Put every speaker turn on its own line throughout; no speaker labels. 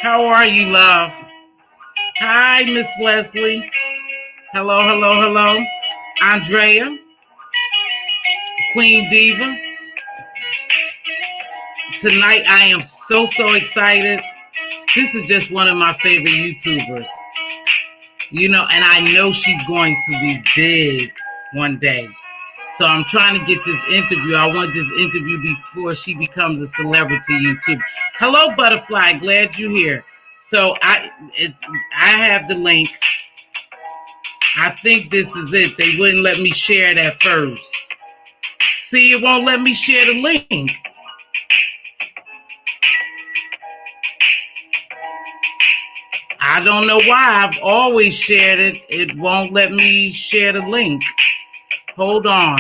How are you, love? Hi, Miss Leslie. Hello, hello, hello. Andrea, Queen Diva. Tonight I am so excited. This is just one of my favorite YouTubers. You know, and I know she's going to be big one day. So I'm trying to get this interview. I want this interview before she becomes a celebrity YouTuber. Hello, Butterfly. Glad you're here. So I have the link. I think this is it. They wouldn't let me share that first. See, it won't let me share the link. I don't know why. I've always shared it. It won't let me share the link. Hold on.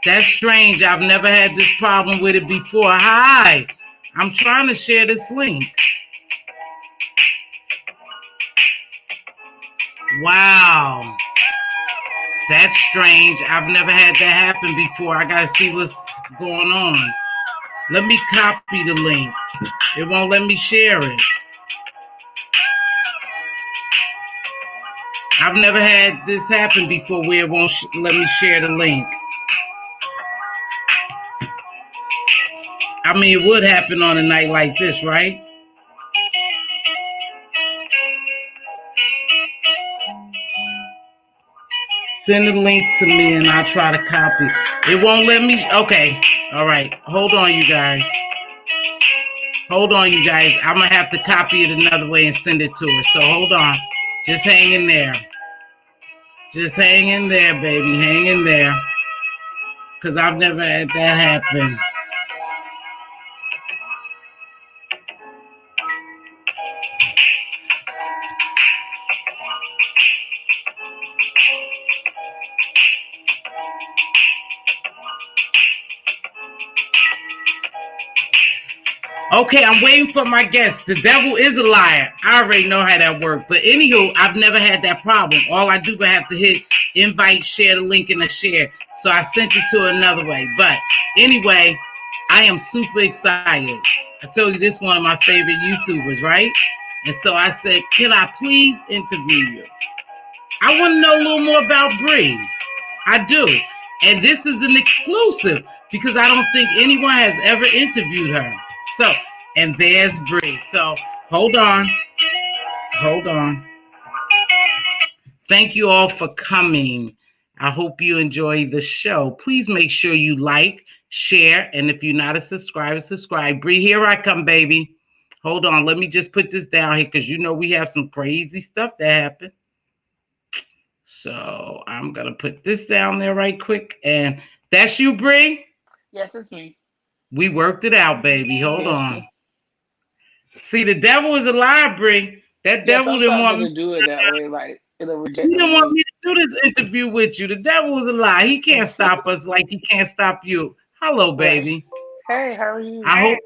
That's strange. I've never had this problem with it before. Hi. I'm trying to share this link. Wow. That's strange. I've never had that happen before. I got to see what's going on. Let me copy the link. It won't let me share it. I've never had this happen before where it won't let me share the link. I mean, it would happen on a night like this, right? Send the link to me and I'll try to copy. It won't let me. Okay. All right. Hold on, you guys. Hold on, you guys. I'm going to have to copy it another way and send it to her. So hold on. Just hang in there. Just hang in there, baby. Hang in there. Because I've never had that happen. Okay, I'm waiting for my guest. The devil is a liar. I already know how that works. But anywho, I've never had that problem. All I do is have to hit invite, share the link, and a share. So I sent it to her another way. But anyway, I am super excited. I told you this is one of my favorite YouTubers, right? And so I said, can I please interview you? I want to know a little more about Bree. I do. And this is an exclusive because I don't think anyone has ever interviewed her. So, and there's Bree. So, hold on. Hold on. Thank you all for coming. I hope you enjoy the show. Please make sure you like, share, and if you're not a subscriber, subscribe. Bree, here I come, baby. Hold on. Let me just put this down here because you know we have some crazy stuff that happened. So, I'm going to put this down there right quick. And that's you, Bree?
Yes, it's me.
We worked it out, baby. Hold on. See, the devil is a lie, Bree. That devil didn't want me
to do it that way. Like it'll reject.
He didn't want me to do this interview with you. The devil was a lie. He can't stop us like he can't stop you. Hello, baby.
Hey, how are you?
I hope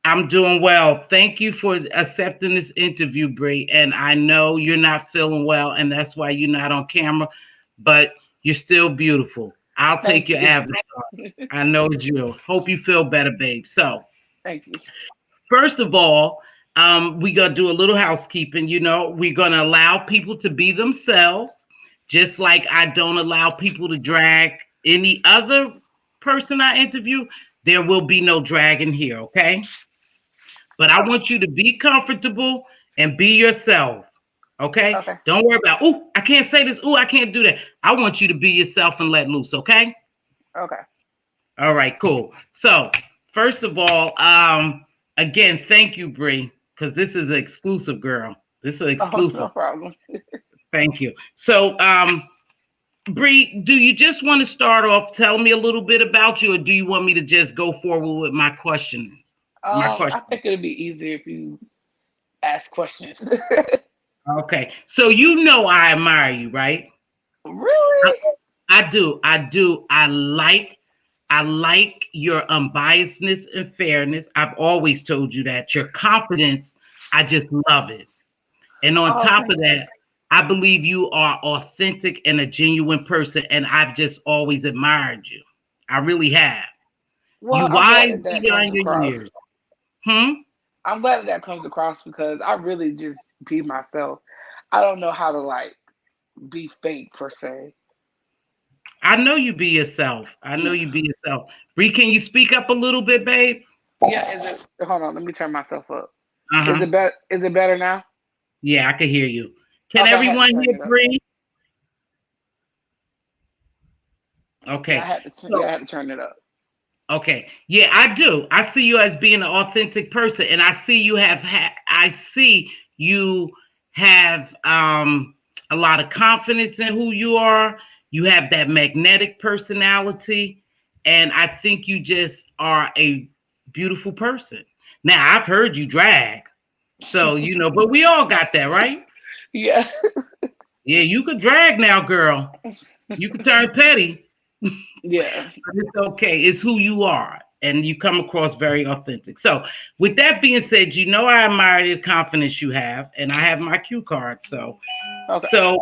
I'm doing well. Thank you for accepting this interview, Bree. And I know you're not feeling well, and that's why you're not on camera. But you're still beautiful. I'll take your avatar. I know it's you. Hope you feel better, babe. So,
thank you.
First of all, we gonna do a little housekeeping. You know, we're gonna allow people to be themselves, just like I don't allow people to drag any other person I interview. There will be no dragging here, okay? But I want you to be comfortable and be yourself. Okay? Don't worry about, oh, I can't say this. Oh, I can't do that. I want you to be yourself and let loose. Okay. All right, cool. So first of all, again, thank you, Bree, because this is an exclusive, girl. This is an exclusive.
No problem.
Thank you. So, Bree, do you just want to start off? Tell me a little bit about you, or do you want me to just go forward with my questions?
I think it'd be easier if you ask questions.
Okay. So you know I admire you, right?
Really?
I do. I like your unbiasedness and fairness. I've always told you that. Your confidence, I just love it. And on top of that, I believe you are authentic and a genuine person, and I've just always admired you. I really have.
Well,
you wise beyond your years.
I'm glad that comes across because I really just be myself. I don't know how to like be fake per se.
I know you be yourself. I know you be yourself. Bree, can you speak up a little bit, babe?
Yeah, is it? Hold on, let me turn myself up. Is
Uh-huh.
it better? Is it better now?
Yeah, I can hear you. Can
Okay, I had to
everyone
turn
hear
it up.
Bree?
Yeah, I
Okay.
had to. Yeah, I
So,
had to turn it up.
okay. Yeah, I do. I see you as being an authentic person, and I see you have I see you have a lot of confidence in who you are. You have that magnetic personality, and I think you just are a beautiful person. Now, I've heard you drag. So, but we all got that, right?
Yeah,
Yeah, you could drag now, girl. You could turn petty.
yeah.
It's okay. It's who you are. And you come across very authentic. So, with that being said, I admire the confidence you have, and I have my cue card.
Okay.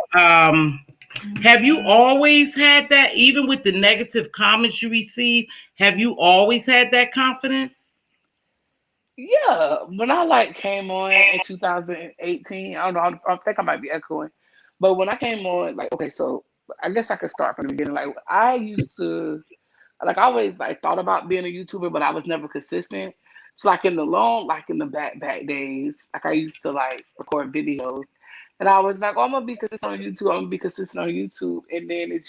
Have you always had that, even with the negative comments you receive? Have you always had that confidence?
Yeah, when I like came on in 2018, I don't know. I think I might be echoing, but when I came on, like, okay, so I guess I could start from the beginning. Like, I used to, like, I always like thought about being a YouTuber, but I was never consistent. So, like like in the back days, like I used to like record videos, and I was like, oh, I'm gonna be consistent on YouTube. I'm gonna be consistent on YouTube, and then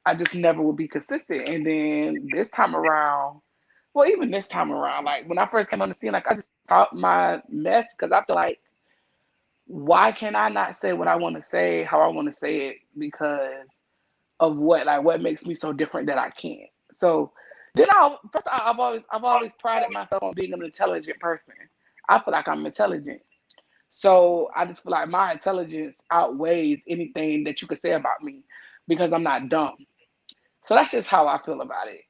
I just never would be consistent. And then this time around, well, even this time around, like when I first came on the scene, like I just taught my mess because I feel like, why can I not say what I want to say, how I want to say it, because of what makes me so different that I can't. So then I've always prided myself on being an intelligent person. I feel like I'm intelligent. So I just feel like my intelligence outweighs anything that you could say about me because I'm not dumb. So that's just how I feel about it.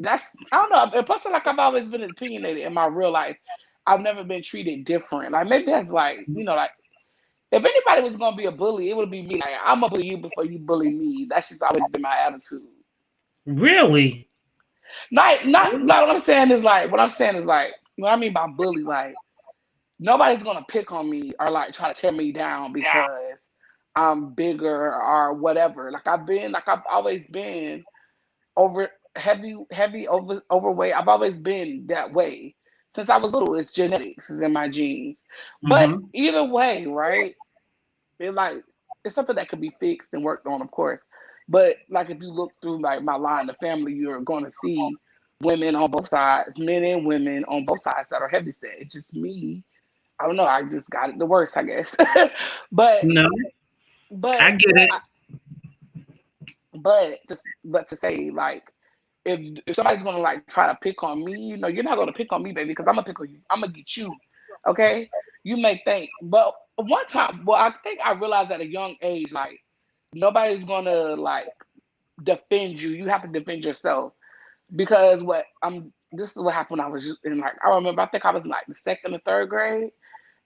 I don't know. And plus, like I've always been opinionated in my real life. I've never been treated different. Like maybe that's like, like if anybody was gonna be a bully, it would be me. Like I'm gonna bully you before you bully me. That's just always been my attitude.
Really?
Not what I'm saying is like what I mean by bully, like nobody's gonna pick on me or like try to tear me down because I'm bigger or whatever. Like I've always been over overweight. I've always been that way since I was little. It's genetics, it's in my genes. But
Mm-hmm.
either way, right? It's like it's something that could be fixed and worked on, of course. But like if you look through like my line of family, you're going to see women on both sides, men and women on both sides that are heavy set. It's just me. I don't know. I just got it the worst, I guess. but
No,
but
I get it.
I, but to say like if somebody's gonna like try to pick on me, you're not gonna pick on me, baby, because I'm gonna pick on you. I'm gonna get you. Okay? You may think, but one time, well, I think I realized at a young age, like nobody's gonna like defend you. You have to defend yourself because what I'm. This is what happened when I was in like I remember. I think I was in like the second or third grade,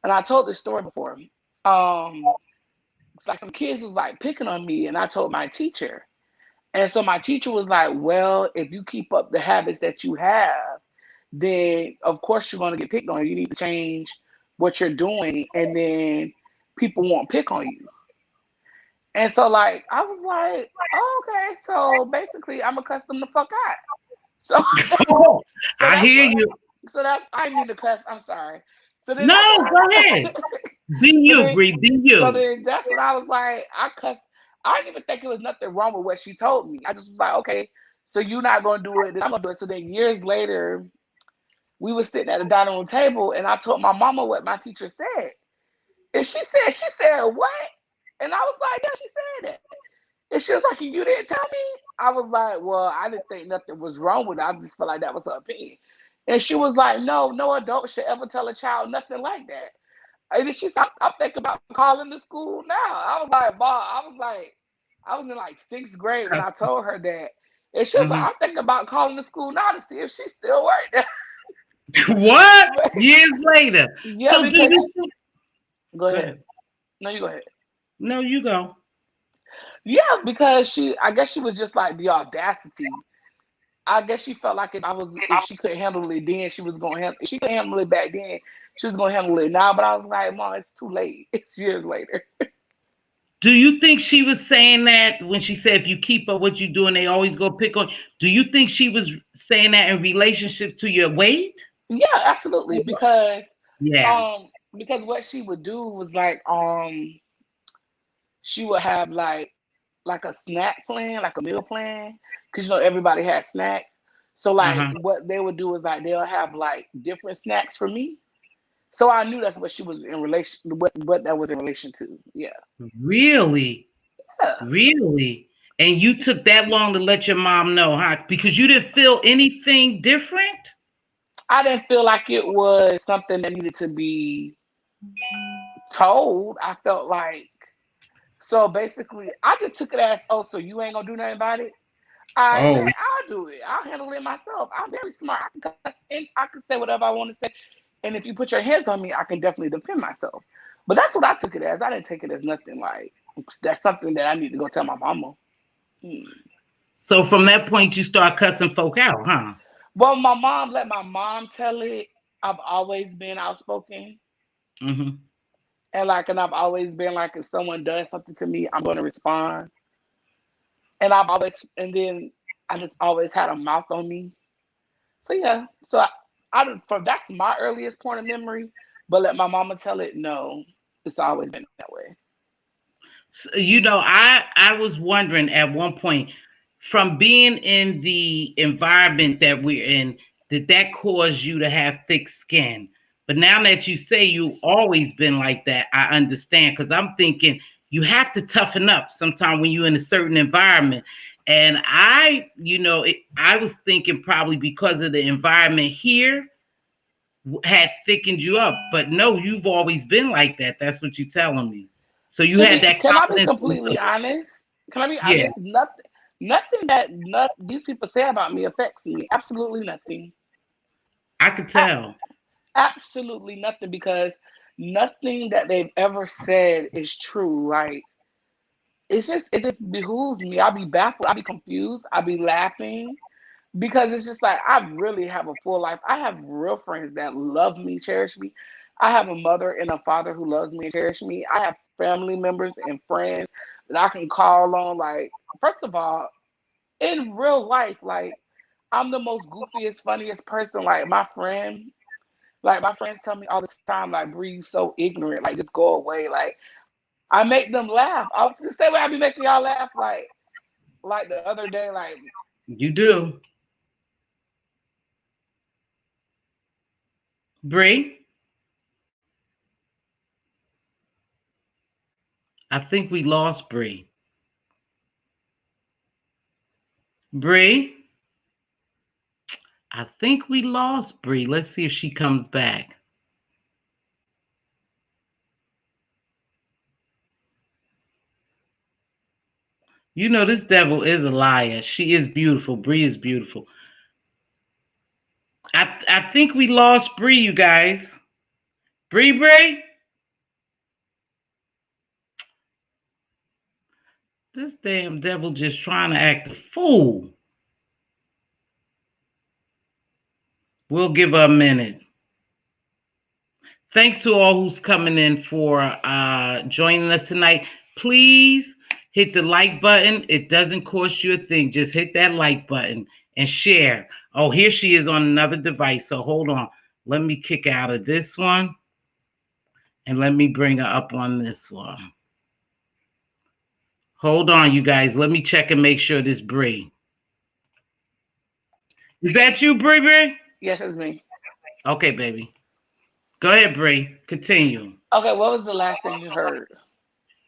and I told this story before. It's like some kids was like picking on me, and I told my teacher. And so my teacher was like, well, if you keep up the habits that you have, then of course you're going to get picked on. You need to change what you're doing, and then people won't pick on you. And so, like, I was like, oh, okay, so basically, I'm accustomed to fuck out. So,
Oh,
so
I
that's
hear
what.
you.
So that's I didn't mean to cuss. I'm sorry. So then
No,
that's what
go ahead.
I.
Be
so
you,
then
Bree. Be
So
you.
then that's when I was like, I cussed. I didn't even think it was nothing wrong with what she told me. I just was like, okay, so you're not gonna do it, then I'm gonna do it. So then years later, we were sitting at the dining room table, and I told my mama what my teacher said. And she said, what? And I was like, yeah, she said that. And she was like, you didn't tell me? I was like, well, I didn't think nothing was wrong with it. I just felt like that was her opinion. And she was like, no, no adult should ever tell a child nothing like that. And then she said, I'm thinking about calling the school now. I was like, Bob, I was in like sixth grade when I told her that. And she was like,
Mhm.
I'm thinking about calling the school now to see if she still worked.
What? Years later.
Yeah,
So do
because
you think?
go
Go
ahead.
ahead.
No, you go ahead.
No, you go.
Yeah, because I guess she was just like the audacity. I guess she felt like if she couldn't handle it then, she was gonna handle. If she couldn't handle it back then, she was gonna handle it now. But I was like, Mom, it's too late. It's years later.
Do you think she was saying that when she said if you keep up what you doing, they always go pick on? Do you think she was saying that in relationship to your weight?
Yeah, absolutely.
Yeah.
Because what she would do was like she would have like a snack plan, like a meal plan, because everybody had snacks. So like
Uh-huh.
what they would do is like they'll have like different snacks for me. So I knew that's what she was in relation, what that was in relation to. Yeah.
Really?
Yeah.
Really? And you took that long to let your mom know, huh? Because you didn't feel anything different?
I didn't feel like it was something that needed to be told. I felt like, so basically I just took it as, oh, so you ain't gonna do nothing about it. I
Oh,
bet I'll do it. I'll handle it myself. I'm very smart. I can cuss and I can say whatever I want to say. And if you put your hands on me, I can definitely defend myself. But that's what I took it as. I didn't take it as nothing like that's something that I need to go tell my mama. Hmm.
so from that point you start cussing folk out, huh?
Well, my mom let my mom tell it. I've always been outspoken.
Mm-hmm.
And I've always been like, if someone does something to me, I'm gonna respond. And then I just always had a mouth on me. So yeah, so from that's my earliest point of memory. But let my mama tell it. No, it's always been that way.
So, I was wondering at one point, from being in the environment that we're in, did that cause you to have thick skin? But now that you say you've always been like that, I understand, because I'm thinking you have to toughen up sometime when you're in a certain environment. And I was thinking probably because of the environment here had thickened you up. But no, you've always been like that. That's what you're telling me. So you had that
Can I be
confidence.
completely honest? Can I be
Yeah,
honest? Nothing these people say about me affects me. Absolutely nothing.
I could
A-
tell.
Absolutely nothing because nothing that they've ever said is true. Like it just behooves me. I'll be baffled. I'll be confused. I'll be laughing because it's just like I really have a full life. I have real friends that love me, cherish me. I have a mother and a father who loves me and cherish me. I have family members and friends that I can call on. Like, first of all, in real life, like I'm the most goofiest, funniest person. Like my friends tell me all the time, like Bree, you so ignorant, like just go away. Like I make them laugh. I'll the same way I be making y'all laugh, like the other day, like
You do. Bree, I think we lost Bree. Bree, I think we lost Bree. Let's see if she comes back. You know, this devil is a liar. She is beautiful. Bree is beautiful. I think we lost Bree, you guys. Bree. This damn devil just trying to act a fool. We'll give her a minute. Thanks to all who's coming in for joining us tonight. Please hit the like button. It doesn't cost you a thing. Just hit that like button and share. Oh, here she is on another device. So hold on. Let me kick out of this one and let me bring her up on this one. Hold on, you guys. Let me check and make sure this Bree. Is that you, Bree?
yes, it's me.
Okay, baby. Go ahead, Bree. Continue.
Okay, what was the last thing you heard?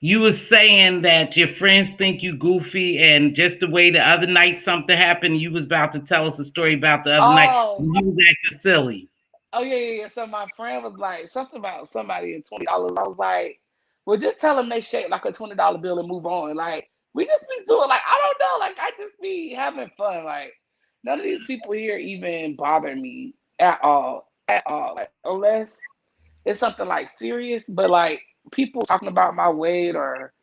You were saying that your friends think you goofy, and just the way the other night something happened, you was about to tell us a story about the other night
Oh,
when you was acting silly.
oh yeah. So my friend was like something about somebody and $20. I was like, well, just tell them they shake like a $20 bill and move on. Like we just be doing like I don't know, like I just be having fun. Like none of these people here even bother me at all. Like unless it's something like serious, but like people talking about my weight or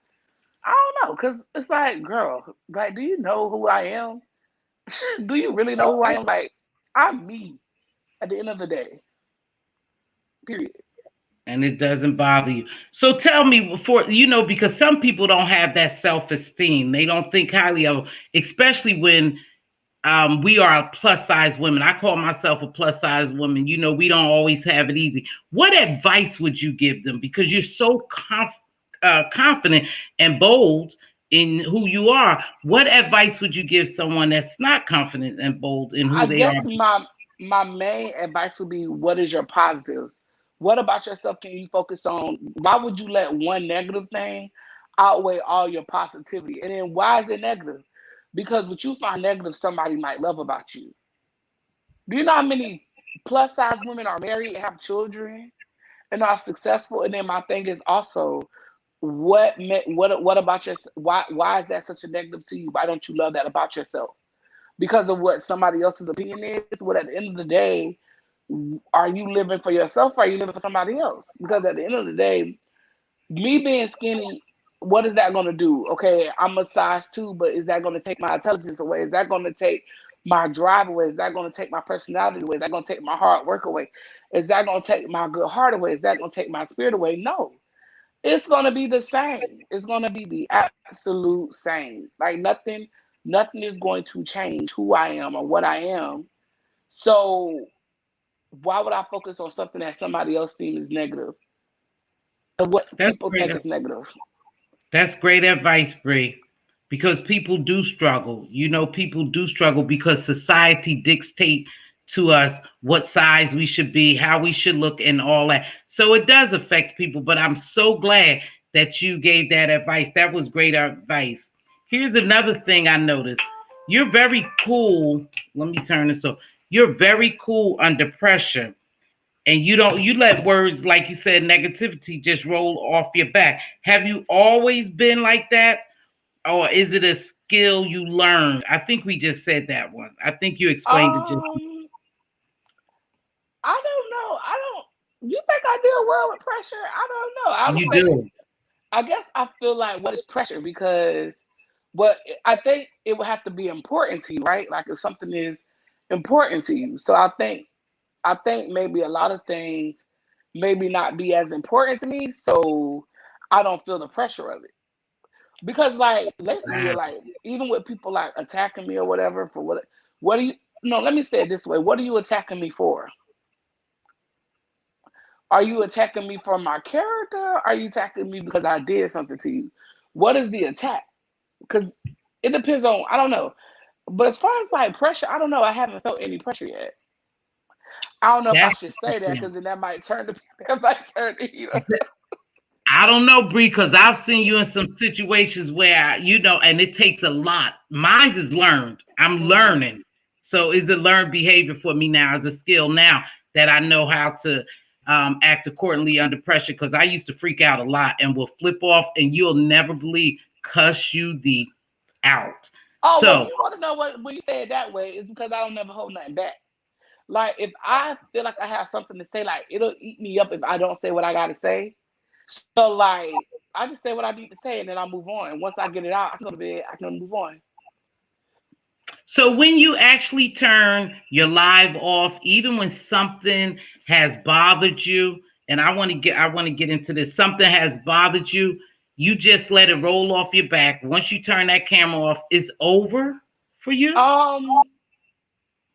I don't know, cause it's like, girl, like, do you know who I am? Do you really know who I am? Like, I'm me at the end of the day. Period.
And it doesn't bother you. So tell me before, because some people don't have that self-esteem. They don't think highly of, especially when we are plus size women. I call myself a plus size woman. We don't always have it easy. What advice would you give them? Because you're so confident and bold in who you are. What advice would you give someone that's not confident and bold in who
I
they
guess
are?
my main advice would be, what is your positives? What about yourself can you focus on? Why would you let one negative thing outweigh all your positivity? And then why is it negative? Because what you find negative, somebody might love about you. Do you know how many plus size women are married and have children and are successful? And then my thing is also, what about your, why is that such a negative to you? Why don't you love that about yourself? Because of what somebody else's opinion is? What, at the end of the day, are you living for yourself or are you living for somebody else? Because at the end of the day, me being skinny, what is that going to do? Okay, I'm a size 2, but is that going to take my intelligence away? Is that going to take my drive away? Is that going to take my personality away? Is that going to take my hard work away? Is that going to take my good heart away? Is that going to take my spirit away? No. It's going to be the same. It's going to be the absolute same. Like, nothing is going to change who I am or what I am. So why would I focus on something that somebody else thinks is negative and what
That's
people
great.
think is negative?
That's great advice, Bree, because people do struggle. People do struggle because society dictate to us what size we should be, how we should look, and all that. So it does affect people, but I'm so glad that you gave that advice. That was great advice. Here's another thing I noticed. You're very cool. Let me turn this off. You're very cool under pressure, and you let words, like you said, negativity just roll off your back. Have you always been like that, or is it a skill you learned? I think we just said that one. I think you explained it just.
Um, I don't know. I don't. You think I deal well with pressure? I don't know. I
You
don't think.
do.
I guess I feel like, what is pressure? Because what I think it would have to be important to you, right? Like, if something is important to you. So I think maybe a lot of things maybe not be as important to me, so I don't feel the pressure of it. Because, like, lately,
Wow.
like, even with people like attacking me or whatever, for what do you, no, let me say it this way. What are you attacking me for? Are you attacking me for my character? Are you attacking me because I did something to you? What is the attack? Because it depends on, I don't know. But as far as like pressure, I don't know. I haven't felt any pressure yet. I don't know if I
That's
should say that, because then that might turn the that might turn the heat up.
I don't know, Bree, because I've seen you in some situations where, and it takes a lot. Mine is learned. I'm
Mhm.
learning. So it's a learned behavior for me now, as a skill now that I know how to act accordingly under pressure, because I used to freak out a lot and will flip off, and you'll never believe, cuss you the out.
Oh, well,
So
you want to know what, when you say it that way, it's because I don't never hold nothing back. Like, if I feel like I have something to say, like, it'll eat me up if I don't say what I gotta say. So, like, I just say what I need to say and then I move on. And once I get it out, I can go to bed. I can move on.
So when you actually turn your live off, even when something has bothered you, and I want to get into this, something has bothered you, you just let it roll off your back. Once you turn that camera off, it's over for you.
Um,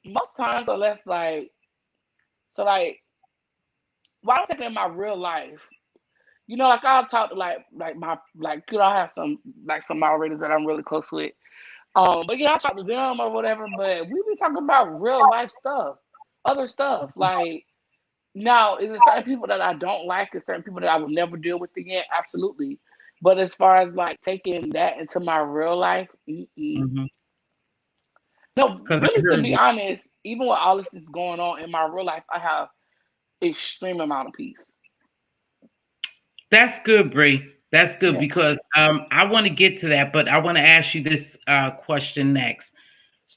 Most times, unless like, so like, why don't I take it in my real life? Like, I'll talk to like my like, I have some moderators that I'm really close with. But yeah, I talk to them or whatever. But we be talking about real life stuff, other stuff. Like, now, is there certain people that I don't like, and certain people that I would never deal with again? Absolutely. But as far as like taking that into my real life, mm-mm.
Because
No,
I
really, to
heard
be
you.
honest, even with all this is going on in my real life, I have extreme amount of peace.
That's good, Bree. That's good,
Yeah.
because I want to get to that, but I want to ask you this question next.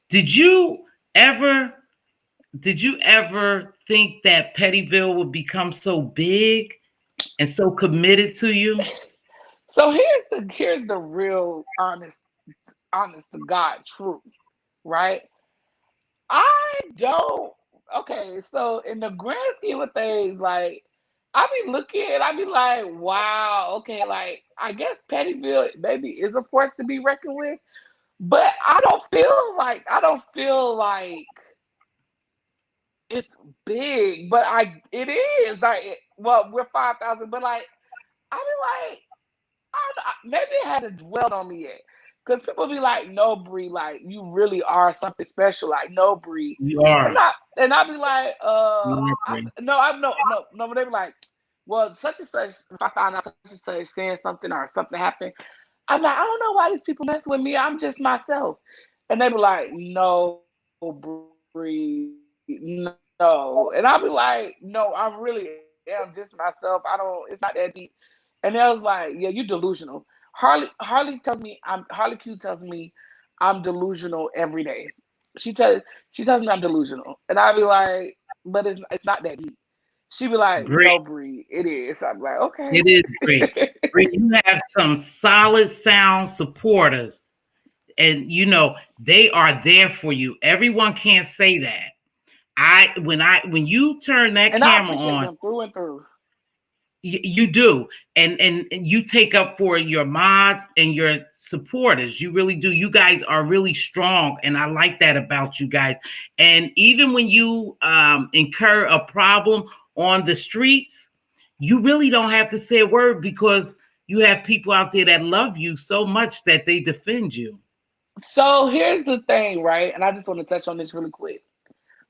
Did you ever did you ever think that Pettyville would become so big and so committed to you?
So here's the real honest to God truth, right? I don't. Okay, so in the grand scheme of things, like I be looking, I be like, wow, okay, like I guess Pettyville maybe is a force to be reckoned with, but I don't feel like it's big, but it is like well we're 5,000, but like I be like maybe it hasn't dwelled on me yet. Cause people be like, no, Bree, like you really are something special. Like, no, Bree.
You are.
And I be like,
You are free.
no, but they be like, well, such and such, if I find out such and such saying something or something happened, I'm like, I don't know why these people mess with me. I'm just myself. And they be like, no, Bree, no. And I'll be like, no, I really am just myself. It's not that deep. And they was like, yeah, you delusional. Harley Q tells me I'm delusional every day. She tells she tells me I'm delusional. And I'll be like, but it's not that deep. She be like,
Bree.
no, Bree, it is. I'm like, okay.
It is Bree. Bree, you have some solid sound supporters, and they are there for you. Everyone can't say that. When you turn that
And I
camera
appreciate
on,
them through and through.
you do, and you take up for your mods and your supporters. You really do. You guys are really strong, and I like that about you guys. And even when you incur a problem on the streets, you really don't have to say a word because you have people out there that love you so much that they defend you.
So here's the thing, right? And I just want to touch on this really quick.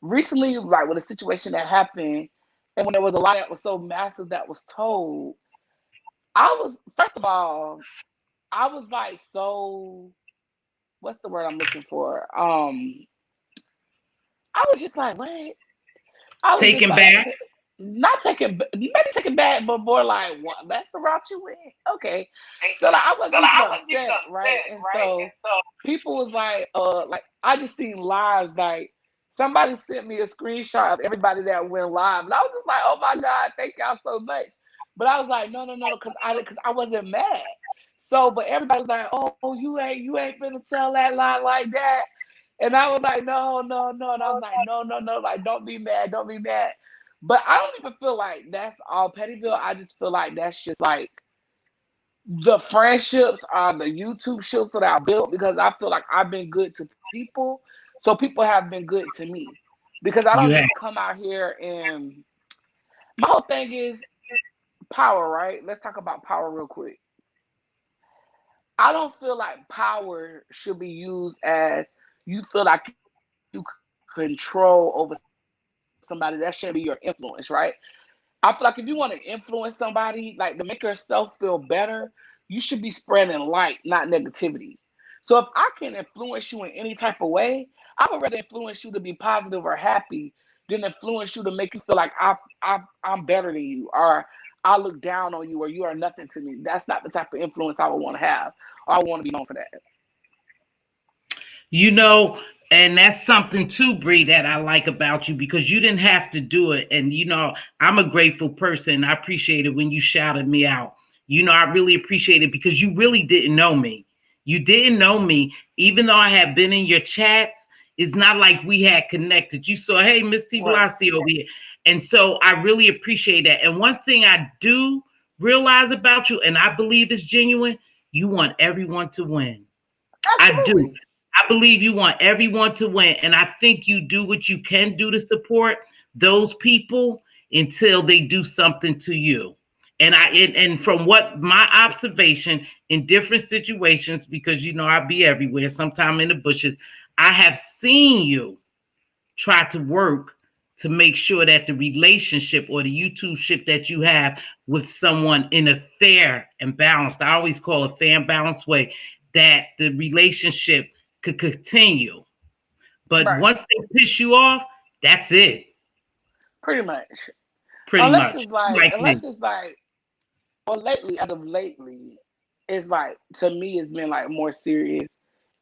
Recently, like with a situation that happened, and when there was a lot that was so massive that was told, I was first of all, I was like so what's the word I'm looking for? I was just like, what? I was just
Taken
like,
back.
not taking, maybe taking back, but more like, what? That's the route you went? Okay. So like, I wasn't even upset, right? And so people was like I just seen lives, like somebody sent me a screenshot of everybody that went live, and I was just like, oh my god, thank y'all so much. But I was like, no, because I wasn't mad. So, but everybody was like, oh, you ain't finna tell that lie like that. And I was like, no. And I was like, no, like, don't be mad, don't be mad. But I don't even feel like that's all Pettyville. I just feel like that's just like the friendships are the YouTube ships that I built because I feel like I've been good to people. So people have been good to me. Because I
You
don't
have.
just come out here and my whole thing is power, right? Let's talk about power real quick. I don't feel like power should be used as you feel like you control over somebody. That shouldn't be your influence, right? I feel like if you want to influence somebody, like to make yourself feel better, you should be spreading light, not negativity. So if I can influence you in any type of way, I would rather influence you to be positive or happy than influence you to make you feel like I'm better than you or I look down on you or you are nothing to me. That's not the type of influence I would want to have. Or I want to be known for that.
You know, and that's something too, Bree, that I like about you because you didn't have to do it. And I'm a grateful person. I appreciate it when you shouted me out. I really appreciate it because you really didn't know me. You didn't know me, even though I had been in your chats. It's not like we had connected. You saw, hey,
Right.
Mz.Teavalocity over here. And so I really appreciate that. And one thing I do realize about you, and I believe it's genuine, you want everyone to win. I do.
Absolutely.
I believe you want everyone to win. And I think you do what you can do to support those people until they do something to you. And from what my observation in different situations, because I be everywhere, sometime in the bushes, I have seen you try to work to make sure that the relationship or the YouTube ship that you have with someone in a fair and balanced, I always call it fair and balanced way, that the relationship could continue. But
Right.
once they piss you off, that's it,
Pretty much.
pretty
Unless
much.
it's like,
Like me.
unless it's like, well, lately, as of lately, it's like to me, it's been like more serious,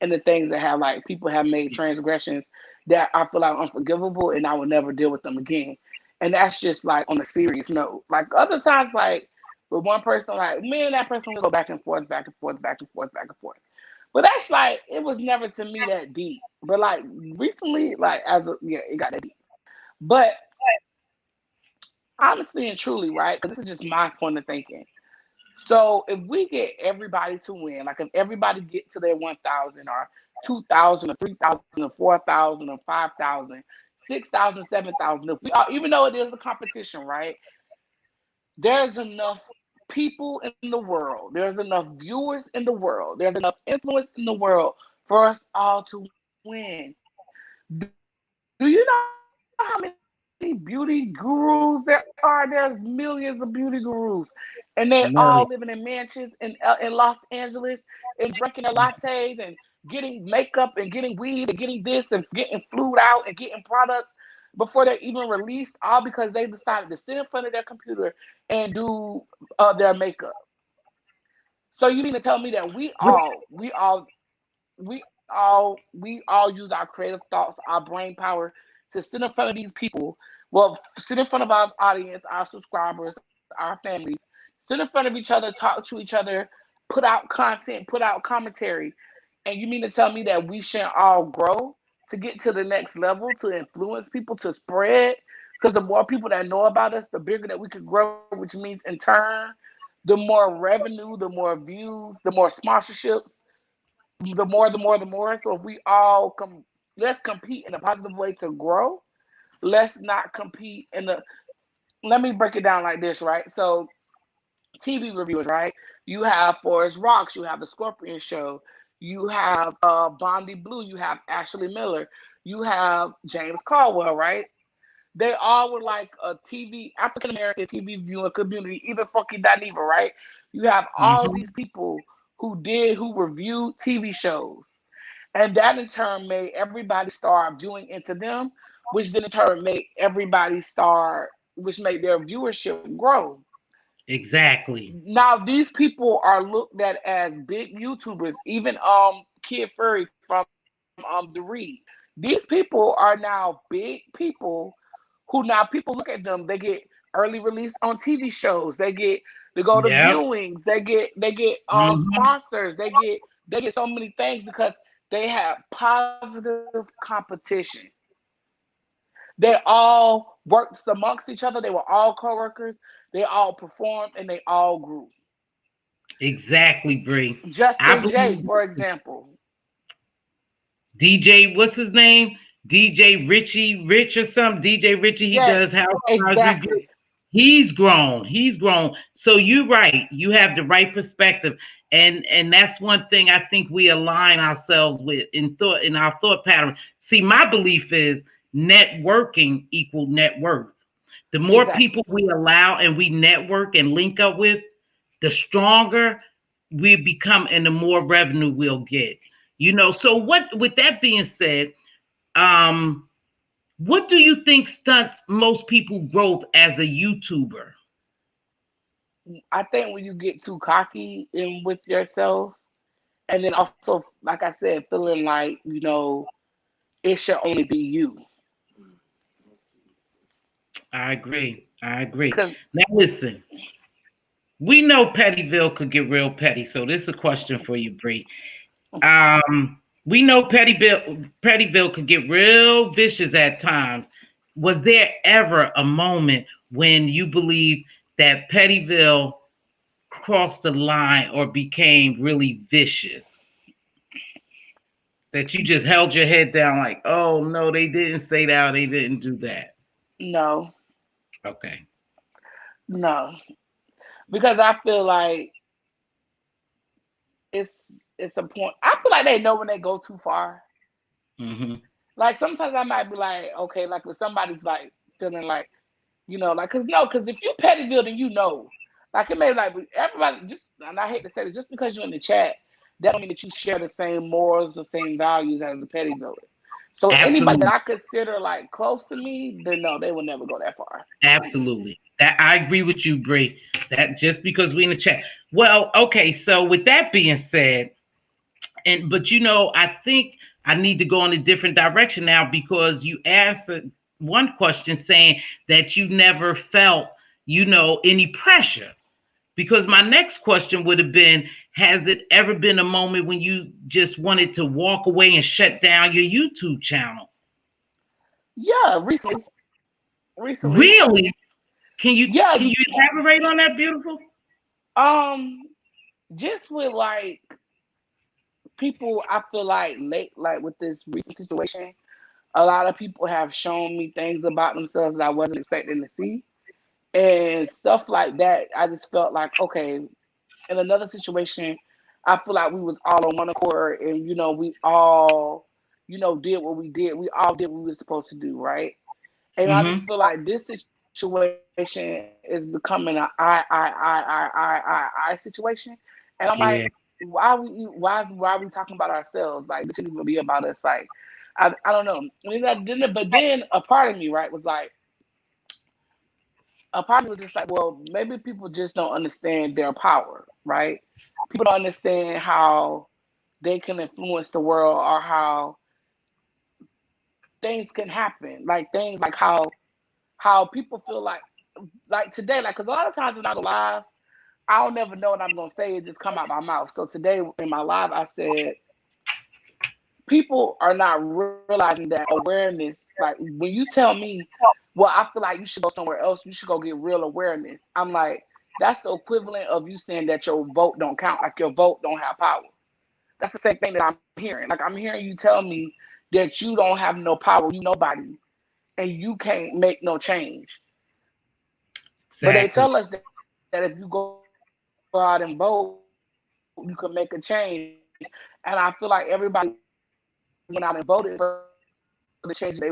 and the things that have like people have made transgressions that I feel like unforgivable, and I will never deal with them again. And that's just like on a serious note. Like other times, like with one person, like me and that person will go back and forth, back and forth, back and forth, back and forth. But that's like, it was never to me that deep. But like recently, like it got that deep. But honestly and truly, right? Because this is just my point of thinking. So if we get everybody to win, like if everybody get to their 1,000 or 2,000 or 3,000 or 4,000 or 5,000, 6,000, 7,000, if we are, even though it is a competition, right? There's enough people in the world, there's enough viewers in the world, there's enough influence in the world for us all to win. Do you know how many beauty gurus there are? There's millions of beauty gurus, and they all living in
Million.
mansions in Los Angeles and drinking their lattes and getting makeup and getting weed and getting this and getting flued out and getting products before they're even released, all because they decided to sit in front of their computer and do their makeup. So you mean to tell me that we all use our creative thoughts, our brain power to sit in front of these people, well, sit in front of our audience, our subscribers, our families, sit in front of each other, talk to each other, put out content, put out commentary, and you mean to tell me that we shouldn't all grow to get to the next level, to influence people, to spread? Because the more people that know about us, the bigger that we could grow, which means in turn, the more revenue, the more views, the more sponsorships, the more. So if we all let's compete in a positive way to grow. Let's not compete in the. Let me break it down like this, right? So TV reviewers, right? You have Forrest Rocks, you have the Scorpion Show, you have Bondi Blue, you have Ashley Miller, you have James Caldwell, right? They all were like a TV African American TV viewing community, even Funky Dineva, right? You have all
Mhm.
these people who reviewed TV shows. And that in turn made everybody start viewing into them, which then in turn made everybody start, which made their viewership grow.
Exactly.
Now these people are looked at as big YouTubers, even Kid Furry from the Read. These people are now big people who now people look at them, they get early release on TV shows, they go to
Yep.
viewings, they get
Mhm.
sponsors, they get so many things because they have positive competition. They all worked amongst each other, they were all co-workers, they all performed, and they all grew.
Exactly, Bree. I
Justin J,
believe
for example.
DJ, what's his name? DJ Richie Rich or something. DJ Richie, he
Yes,
does house review.
exactly.
He's grown. He's grown. So you're right. You have the right perspective. And that's one thing I think we align ourselves with in our thought pattern. See, my belief is networking equal net worth. The more
Exactly.
people we allow and we network and link up with, the stronger we become and the more revenue we'll get. So what with that being said, um, what do you think stunts most people growth as a YouTuber?
I think when you get too cocky in with yourself, and then also, like I said, feeling like, it should only be you.
I agree. I agree.
Because
Now listen, we know Pettyville could get real petty, so this is a question for you, Bree. We know Pettyville could get real vicious at times. Was there ever a moment when you believe that Pettyville crossed the line or became really vicious? That you just held your head down like, oh no, they didn't say that, they didn't do that.
no,
Okay.
no, because I feel like it's it's a point. I feel like they know when they go too far.
Mm-hmm.
Like sometimes I might be like, okay, like if somebody's like feeling like, like, cause no, cause if you Pettyville, then like it may like everybody just, and I hate to say it, just because you're in the chat, that don't mean that you share the same morals, the same values as the Pettyville. So anybody that
Absolutely.
I consider like close to me, then no, they will never go that far.
Absolutely. That I agree with you, Bree. That just because we in the chat. Well, okay, so with that being said, but I think I need to go in a different direction now because you asked one question saying that you never felt, any pressure. Because my next question would have been, has it ever been a moment when you just wanted to walk away and shut down your YouTube channel?
Yeah, recently. Recently.
Really?
Yeah.
Can you elaborate on that, beautiful?
Um, just with like people, I feel like late, like with this recent situation, a lot of people have shown me things about themselves that I wasn't expecting to see, and stuff like that. I just felt like, okay, in another situation, I feel like we was all on one accord, and we all, did what we did. We all did what we were supposed to do, right? And I just feel like this situation is becoming a I situation, and I'm like,
Yeah.
why are we talking about ourselves? Like this shouldn't even be about us. Like I don't know. But then a part of me, right, was like, a part of me was just like, well, maybe people just don't understand their power, right? People don't understand how they can influence the world, or how things can happen. Like things like how people feel like today, like, because a lot of times when I go live, I'll never know what I'm gonna say. It just come out my mouth. So today in my live, I said people are not realizing that awareness. Like when you tell me, well, I feel like you should go somewhere else. You should go get real awareness. I'm like, that's the equivalent of you saying that your vote don't count. Like your vote don't have power. That's the same thing that I'm hearing. Like I'm hearing you tell me that you don't have no power. You nobody, and you can't make no change. But they
Exactly.
tell us that if you go out and vote, you can make a change. And I feel like everybody went out and voted for the change they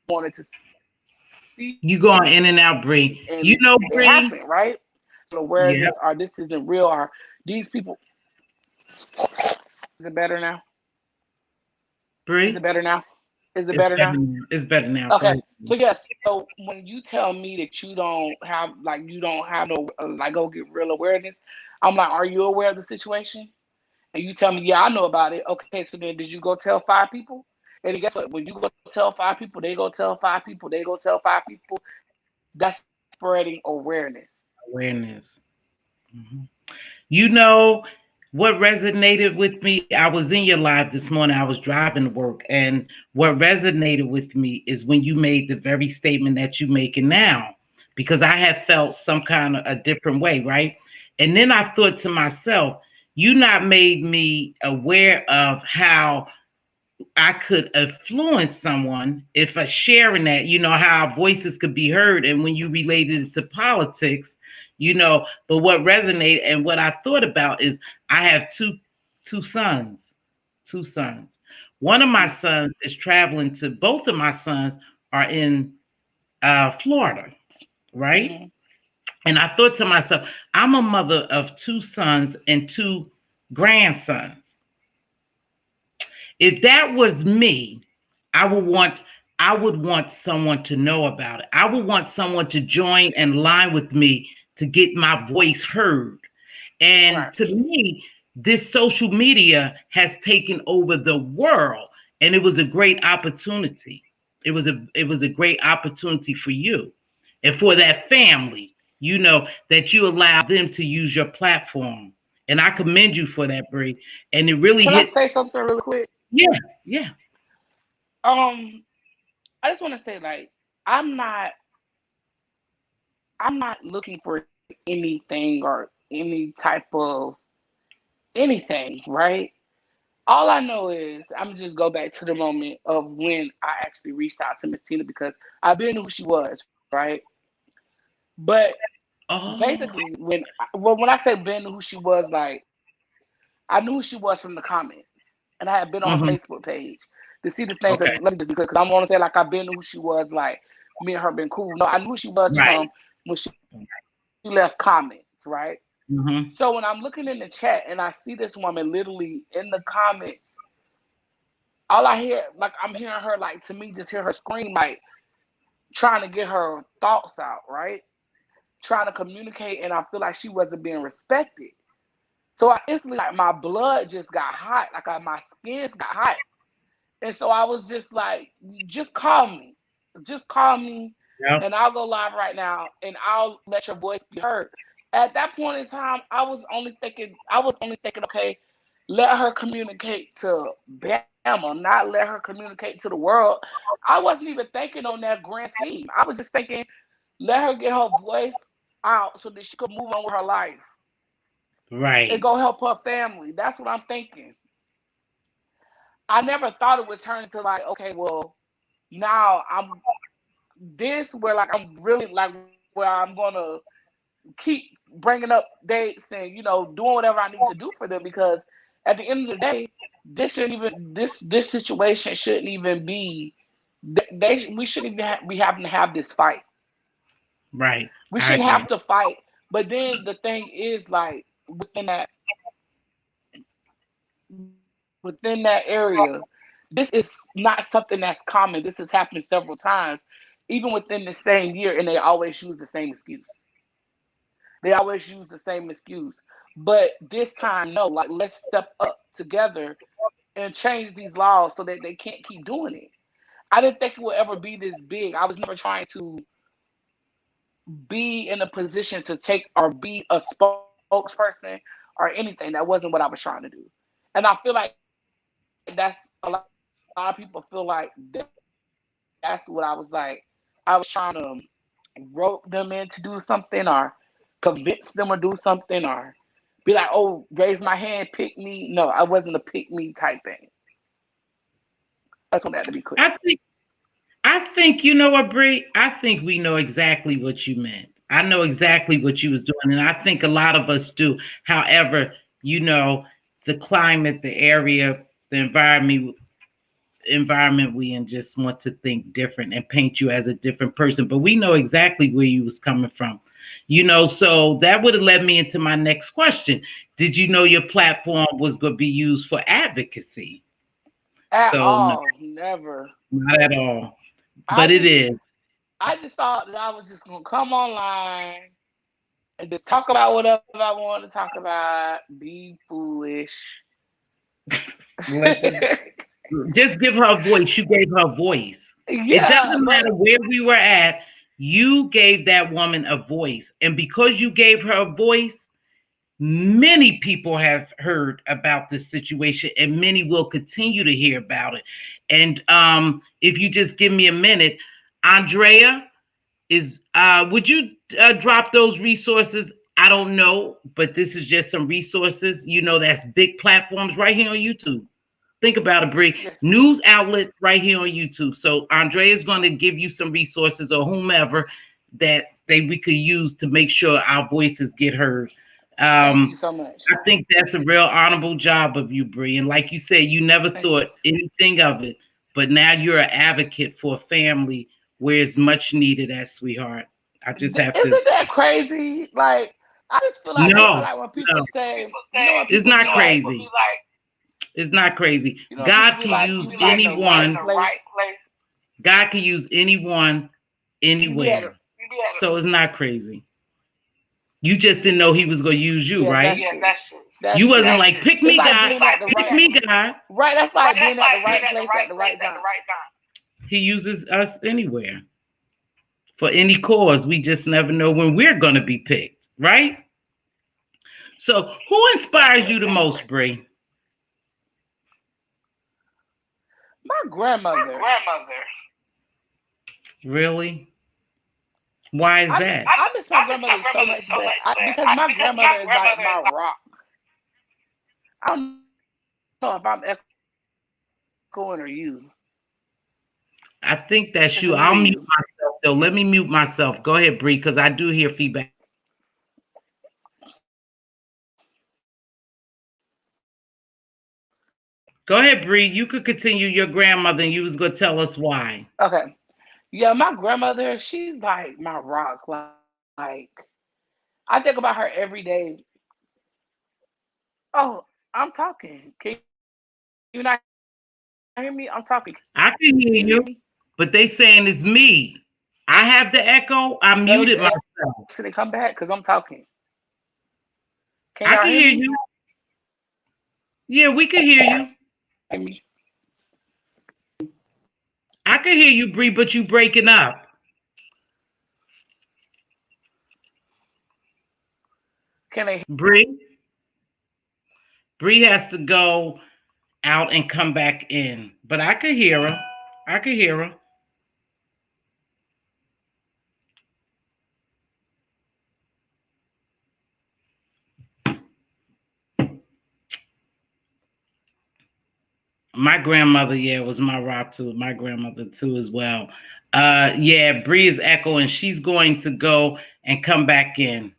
wanted to see, and
You going in and out,
it
Bree.
happened,
You know,
right?
Bree.
So awareness,
Yeah,
or this isn't real, or these people. Is it better now? Is it
Bree.
better now? Is it
It's
better
better
now?
now. It's better now. Go
Okay.
ahead.
So yes. So when you tell me that you don't have no like go get real awareness, I'm like, are you aware of the situation? And you tell me, yeah, I know about it. Okay, so then did you go tell 5 people? And then guess what? When you go tell 5 people, they go tell 5 people, they go tell 5 people. That's spreading awareness.
Awareness. Mhm. You know what resonated with me? I was in your live this morning. I was driving to work, and what resonated with me is when you made the very statement that you're making now, because I had felt some kind of a different way, right? And then I thought to myself, you not made me aware of how I could influence someone if I sharing that, how our voices could be heard. And when you related it to politics, but what resonated and what I thought about is I have two sons, two sons. One of my sons is traveling to both of my sons are in Florida, right?
Mm-hmm.
And I thought to myself, I'm a mother of two sons and two grandsons. If that was me, I would want I would want someone to know about it. I would want someone to join and line with me to get my voice heard. And
Right.
to me, this social media has taken over the world, and it was a great opportunity. It was a great opportunity for you and for that family, that you allowed them to use your platform. And I commend you for that, Bree. And it really
Can I
hit.
say something really quick?
Yeah, yeah.
Um, I just want to say, like, I'm not, I'm not looking for anything or any type of anything, right? All I know is I'm just go back to the moment of when I actually reached out to Miss Tina, because I've been who she was, right? But
Oh,
basically, when I say been who she was, like I knew who she was from the comments, and I had been on her Facebook
hmm,
page to see the things that. Let me
okay,
just be clear, because I don't want to say like I've been who she was, like me and her been cool. No, I knew who she was
right.
from when she left comments, right? So when I'm
Hmm.
looking in the chat and I see this woman literally in the comments, all I hear, like I'm hearing her, like to me, just hear her scream, like trying to get her thoughts out, right? Trying to communicate, and I feel like she wasn't being respected. So I instantly, like my blood just got hot, like my skins got hot, and so I was just like, just call me,
Yep.
and I'll go live right now, and I'll let your voice be heard. At that point in time, okay, let her communicate to Bama, not let her communicate to the world. I wasn't even thinking on that grand scheme. I was just thinking, let her get her voice out so that she could move on with her life and
Right.
go help her family. That's what I'm thinking. I never thought it would turn into like, okay, well, now I'm this where like I'm really like where I'm gonna keep bringing up dates and doing whatever I need to do for them because at the end of the day, this situation shouldn't even be. We shouldn't even be having to have this fight.
Right.
We
I
shouldn't
agree.
have to fight. But then the thing is like within that area, this is not something that's common. This has happened several times, even within the same year, and they always use the same excuse. They always use the same excuse. But this time, no, like let's step up together and change these laws so that they can't keep doing it. I didn't think it would ever be this big. I was never trying to be in a position to take or be a spokesperson or anything. That wasn't what I was trying to do. And I feel like that's a lot of people feel like that's what I was like. I was trying to rope them in to do something or convince them to do something or be like, oh, raise my hand, pick me. No, I wasn't a pick me type thing. I just want that to be clear.
I think I think you know what, Bree? I think we know exactly what you meant. I know exactly what you was doing, and I think a lot of us do. However, you know, the climate, the area, the environment we in just want to think different and paint you as a different person. But we know exactly where you was coming from. So that would have led me into my next question. Did you know your platform was going to be used for advocacy?
At
So no,
all, never.
not at all.
I
But it
just,
is.
I just thought that I was just gonna come online and just talk about whatever I wanted to talk about, be foolish.
Let the Just give her a voice. You gave her a voice. It
Yeah,
doesn't
but
matter where we were at. You gave that woman a voice. And because you gave her a voice, many people have heard about this situation and many will continue to hear about it. And if you just give me a minute, Andrea would you drop those resources? I don't know, but this is just some resources. That's big platforms right here on YouTube. Think about it, Bree.
yes,
News outlets right here on YouTube. So Andrea is going to give you some resources or whomever that we could use to make sure our voices get heard.
thank you
Um,
so much.
I think that's a real honorable job of you, Bree. And like you said, you never
Thank you.
thought anything of it, but now you're an advocate for a family where it's much needed as sweetheart. I just have to.
Isn't that crazy? Like, I just feel like
No,
when
no,
people say, when
it's
people be
not
like,
crazy. It's not crazy.
when people
God
be
can
like,
use
you be at the right
anyone.
place.
God can use anyone,
You be at
anywhere. So it's not crazy. You just didn't know he was going to use you,
yes,
right?
that's
You
true.
wasn't like, pick
It's
me,
like
God.
being at the
Pick
right,
me, God.
right. That's like being at the right place at the right time.
He uses us anywhere for any cause. We just never know when we're going to be picked, right? So who inspires you the most, Bree?
My grandmother.
Really? Why is that?
I miss my grandmother so much, but because my grandmother is like my rock. I don't know if I'm echoing or you.
I think
I
that's
can
you.
hear
I'll
you.
mute myself though. Let me mute myself. Go ahead, Bree, because I do hear feedback. Go ahead, Bree. You could continue your grandmother, and you was gonna tell us why.
Okay. Yeah, my grandmother, she's like my rock. Like, I think about her every day. Oh, I'm talking. Can you not hear me? I'm talking. Can you hear me?
I can hear you, but they saying it's me. I have the echo. I
Let me
muted
exit
myself.
and come back because I'm talking. Can y'all
I
hear
can hear
me?
you. Yeah, we can hear
Hear
you.
me?
I can hear you, Bree, but you breaking up.
Can they?
Bree? Bree has to go out and come back in. But I could hear her. I could hear her. My grandmother, yeah, was my rock too. My grandmother too as well. Yeah, Bree is echoing. She's going to go and come back in.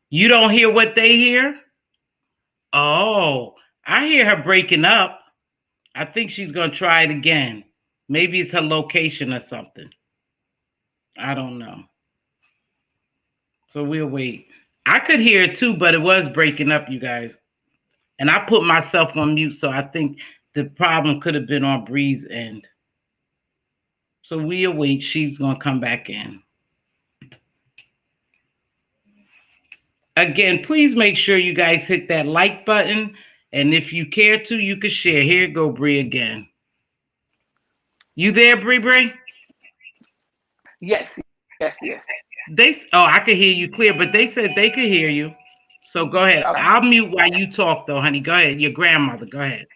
You don't hear what they hear? Oh, I hear her breaking up. I think she's going to try it again. Maybe it's her location or something. I don't know. So we'll wait. I could hear it too, but it was breaking up, you guys. And I put myself on mute, so I think the problem could have been on Bree's end. So we'll wait. She's going to come back in. Again, please make sure you guys hit that like button. And if you care to, you can share. Here go Bree again. You there, Bree?
Yes, yes.
I could hear you clear, but they said they could hear you. So go ahead.
Okay.
I'll mute while you talk, though, honey. Go ahead. Your grandmother. Go ahead.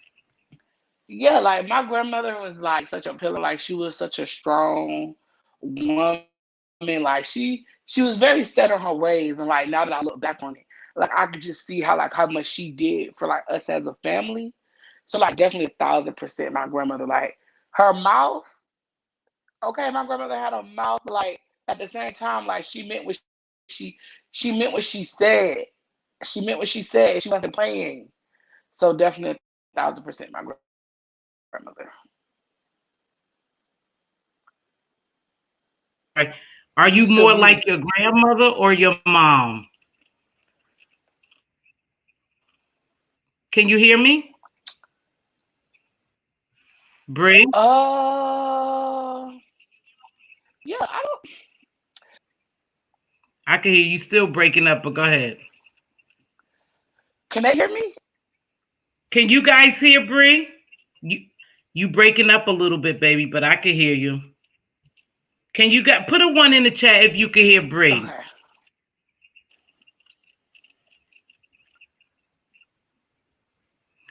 Yeah, like my grandmother was like such a pillar. Like she was such a strong woman. Like she was very set on her ways. And like now that I look back on it, like I could just see how much she did for like us as a family. So like definitely 1,000% my grandmother. Like her mouth. Okay, my grandmother had a mouth. Like at the same time, like she she meant what she said. She meant what she said. She wasn't playing. So definitely 1,000% my grandmother.
Are
You
you
still
more like
muted.
your grandmother or your mom? Can you hear me? Bree?
Uh, yeah, I don't.
I can hear you still breaking up, but go ahead.
Can they hear me?
Can you guys hear Bree? You breaking up a little bit, baby, but I can hear you. Can you put a 1 in the chat if you can hear Bree?
Okay.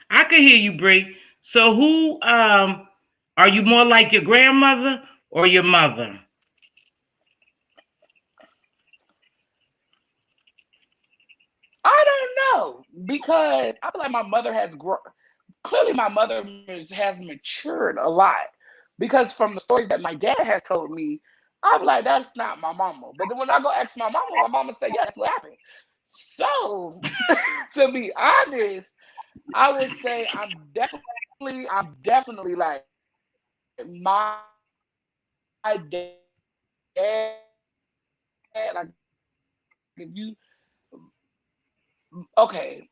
I can hear you, Bree. So who are you more like your grandmother or your mother?
I don't know because I feel like my mother has grown. Clearly, my mother has matured a lot because from the stories that my dad has told me, I'm like, that's not my mama. But then when I go ask my mama said, yeah, that's what happened. So, to be honest, I would say I'm definitely like my dad. Like, if you, okay,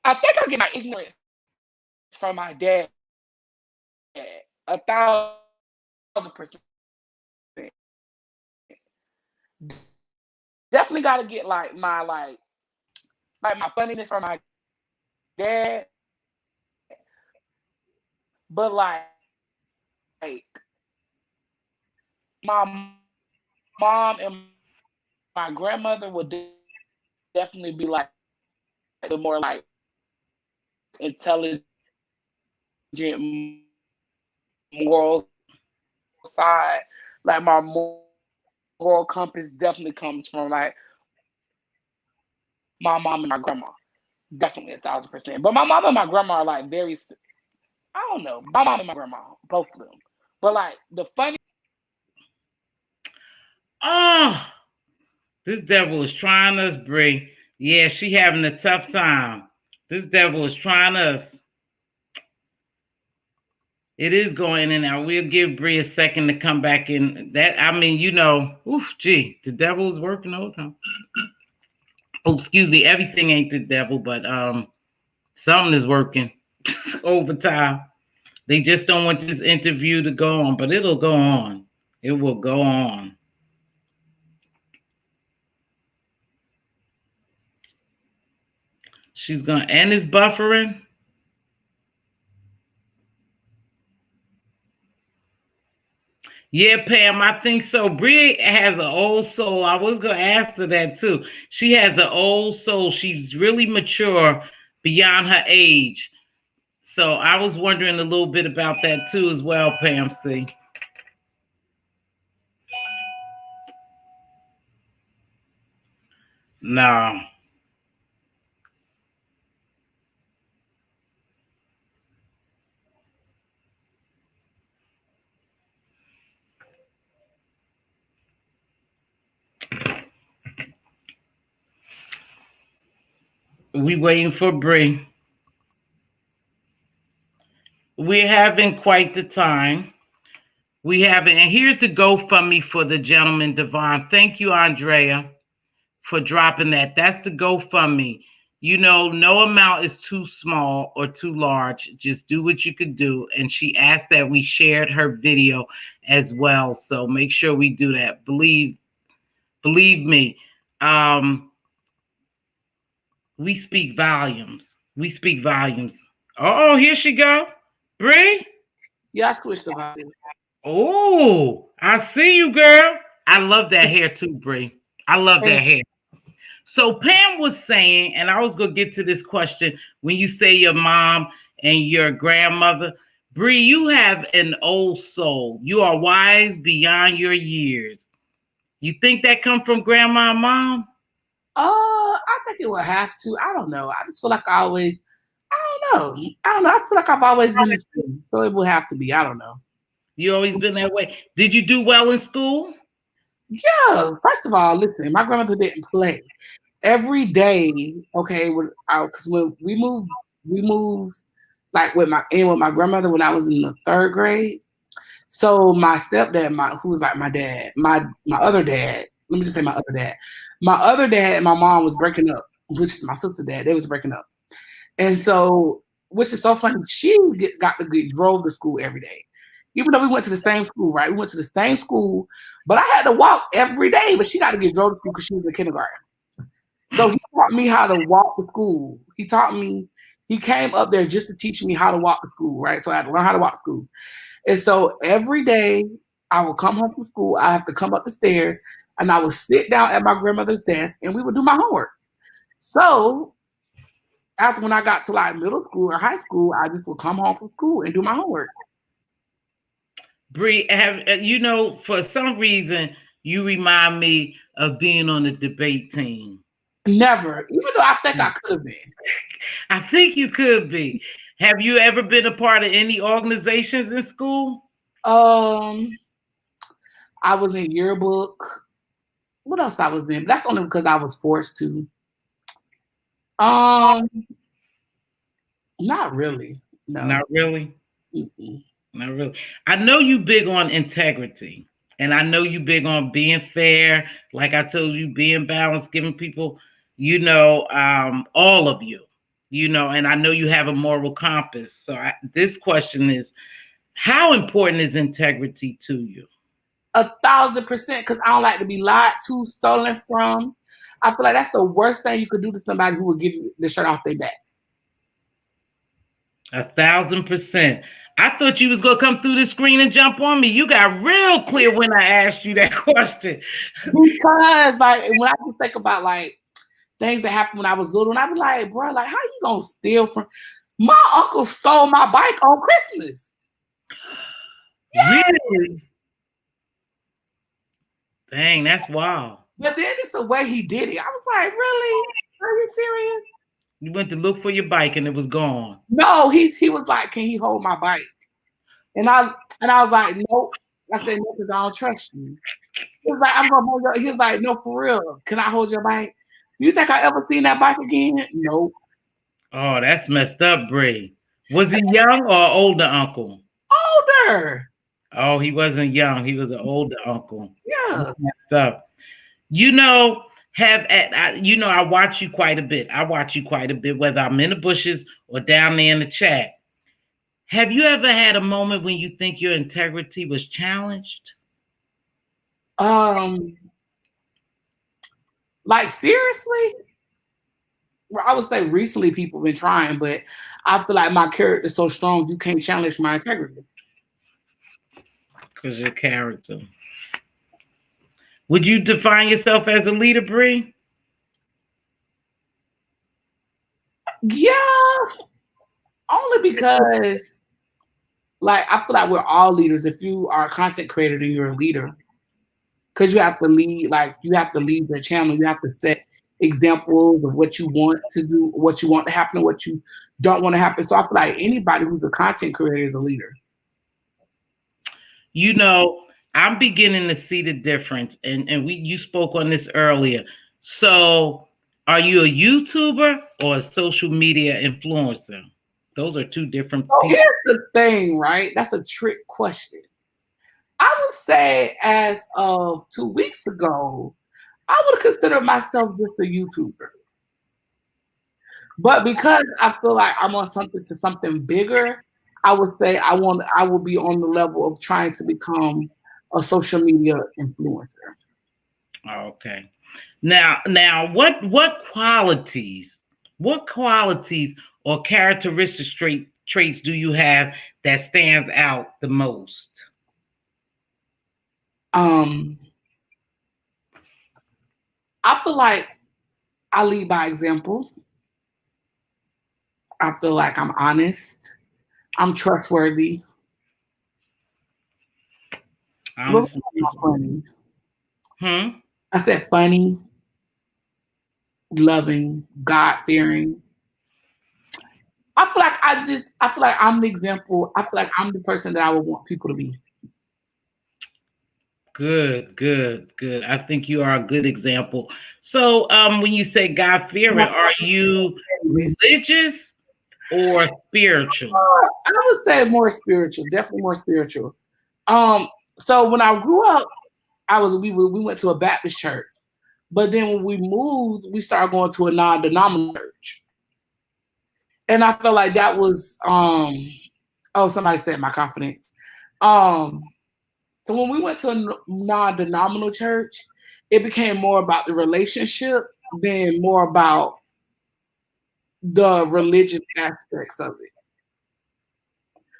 I think I get my ignorance from my dad 1,000%. Definitely got to get like my funniness from my dad, but like my mom and my grandmother would definitely be like the more like intelligent, moral side. Like my moral compass definitely comes from like my mom and my grandma. Definitely 1,000%. But my mom and my grandma are like very. I don't know. My mom and my grandma, both of them. But like the funny.
Oh, this devil is trying us, Bree. Yeah, she having a tough time. This devil is trying us. It is going in and out. We'll give Bree a second to come back in. That I mean, gee, the devil is working all the time. Oh, excuse me, everything ain't the devil, but something is working overtime. They just don't want this interview to go on, but it'll go on. It will go on. She's gonna end this buffering. Yeah, Pam, I think so. Bree has an old soul. I was going to ask her that too. She has an old soul. She's really mature beyond her age. So I was wondering a little bit about that too as well, Pam C. No. We waiting for Bree. We're having quite the time. We have it. And here's the GoFundMe for the gentleman, Devon. Thank you, Andrea, for dropping that. That's the GoFundMe. You know, no amount is too small or too large. Just do what you could do. And she asked that we shared her video as well. So make sure we do that. Believe me. We speak volumes. We speak volumes. Oh, here she go. Bree?
Yeah, I switched the volume.
Oh, I see you, girl. I love that hair too, Bree. I love that hair. So Pam was saying, and I was going to get to this question, when you say your mom and your grandmother, Bree, you have an old soul. You are wise beyond your years. You think that come from grandma and mom?
I think it would have to. I don't know. I just feel like I don't know. I feel like I've always been the same. So it would have to be. I don't know.
You always been that way. Did you do well in school?
Yeah. First of all, listen, my grandmother didn't play. Every day, okay, because when we moved like with my grandmother when I was in the 3rd grade. So my stepdad, who was like my dad, my other dad, let me just say my other dad. My other dad and my mom was breaking up, which is my sister's dad. They was breaking up. And so, which is so funny, she got to get drove to school every day. Even though we went to the same school, right? We went to the same school, but I had to walk every day, but she got to get drove to school because she was in kindergarten. So he taught me how to walk to school. He came up there just to teach me how to walk to school, right? So I had to learn how to walk to school. And so every day I would come home from school, I have to come up the stairs and I would sit down at my grandmother's desk and we would do my homework. So after when I got to like middle school or high school, I just would come home from school and do my homework.
Bree, for some reason, you remind me of being on the debate team.
Never, even though I think I could have been.
I think you could be. Have you ever been a part of any organizations in school?
I was in yearbook. What else I was in? That's only because I was forced to. Not really. No.
Not really?
Mm-mm.
Not really. I know you big on integrity. And I know you big on being fair. Like I told you, being balanced, giving people, all of you, and I know you have a moral compass. So this question is, how important is integrity to you?
1,000%, because I don't like to be lied to, stolen from. I feel like that's the worst thing you could do to somebody who will give you the shirt off their back.
1,000%. I thought you was gonna come through the screen and jump on me. You got real clear when I asked you that question.
Because like when I just think about like things that happened when I was little, and I be like, bro, like how you gonna steal from? My uncle stole my bike on Christmas.
Really? Dang, that's wild.
But then it's the way he did it. I was like, really? Are you serious?
You went to look for your bike and it was gone.
No, he was like, can he hold my bike? And I was like, nope. I said, no, because I don't trust you. He was like, I'm gonna hold your. He was like, no, for real. Can I hold your bike? You think I ever seen that bike again? Nope.
Oh, that's messed up, Bree. Was he young or older uncle?
Older.
Oh, he wasn't young. He was an older uncle.
Yeah.
That's messed up. I watch you quite a bit. I watch you quite a bit, whether I'm in the bushes or down there in the chat. Have you ever had a moment when you think your integrity was challenged?
Like seriously? Well, I would say recently people have been trying, but I feel like my character is so strong you can't challenge my integrity.
Because your character. Would you define yourself as a leader, Bree?
Yeah, only because, like, I feel like we're all leaders. If you are a content creator, then you're a leader. Because you have to lead, like, you have to lead your channel. You have to set examples of what you want to do, what you want to happen, what you don't want to happen. So I feel like anybody who's a content creator is a leader.
You know, I'm beginning to see the difference, and you spoke on this earlier. So, are you a YouTuber or a social media influencer? Those are two different
So
people.
here's the thing, right? That's a trick question. I would say, as of 2 weeks ago, I would consider myself just a YouTuber. But because I feel like I'm on something bigger, I would say I will be on the level of trying to become a social media influencer.
Okay. Now, what qualities or characteristic traits do you have that stands out the most?
I feel like I lead by example. I feel like I'm honest. I'm trustworthy.
Honestly.
Funny.
Hmm?
I said funny, loving, God-fearing. I feel like I'm the example. I feel like I'm the person that I would want people to be.
Good. I think you are a good example. So, when you say God-fearing, are you religious or spiritual?
I would say more spiritual, definitely more spiritual. So when I grew up, we went to a Baptist church, but then when we moved, we started going to a non-denominational church, and I felt like that was oh, somebody said my confidence. So when we went to a non-denominational church, it became more about the relationship than more about the religious aspects of it.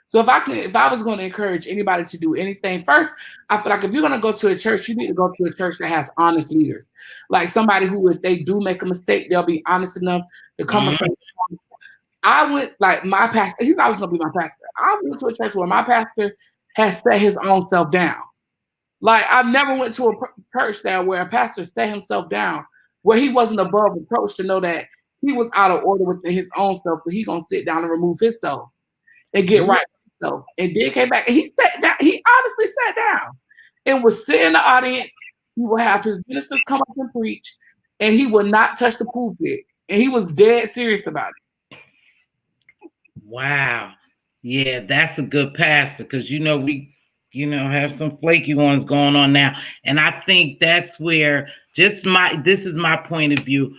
So if I was going to encourage anybody to do anything, first, I feel like if you're going to go to a church, you need to go to a church that has honest leaders, like somebody who, if they do make a mistake, they'll be honest enough to come and say. I went, like, my pastor. He's always going to be my pastor. I went to a church where my pastor has set his own self down. Like, I've never went to a church where a pastor set himself down, where he wasn't above reproach to know that he was out of order with his own self, so he's gonna sit down and remove himself and get right with himself. And then came back and he sat down. He honestly sat down and would sit in the audience. He would have his ministers come up and preach, and he would not touch the pulpit. And he was dead serious about it.
Wow. Yeah, that's a good pastor, because we have some flaky ones going on now. And I think that's where this is my point of view,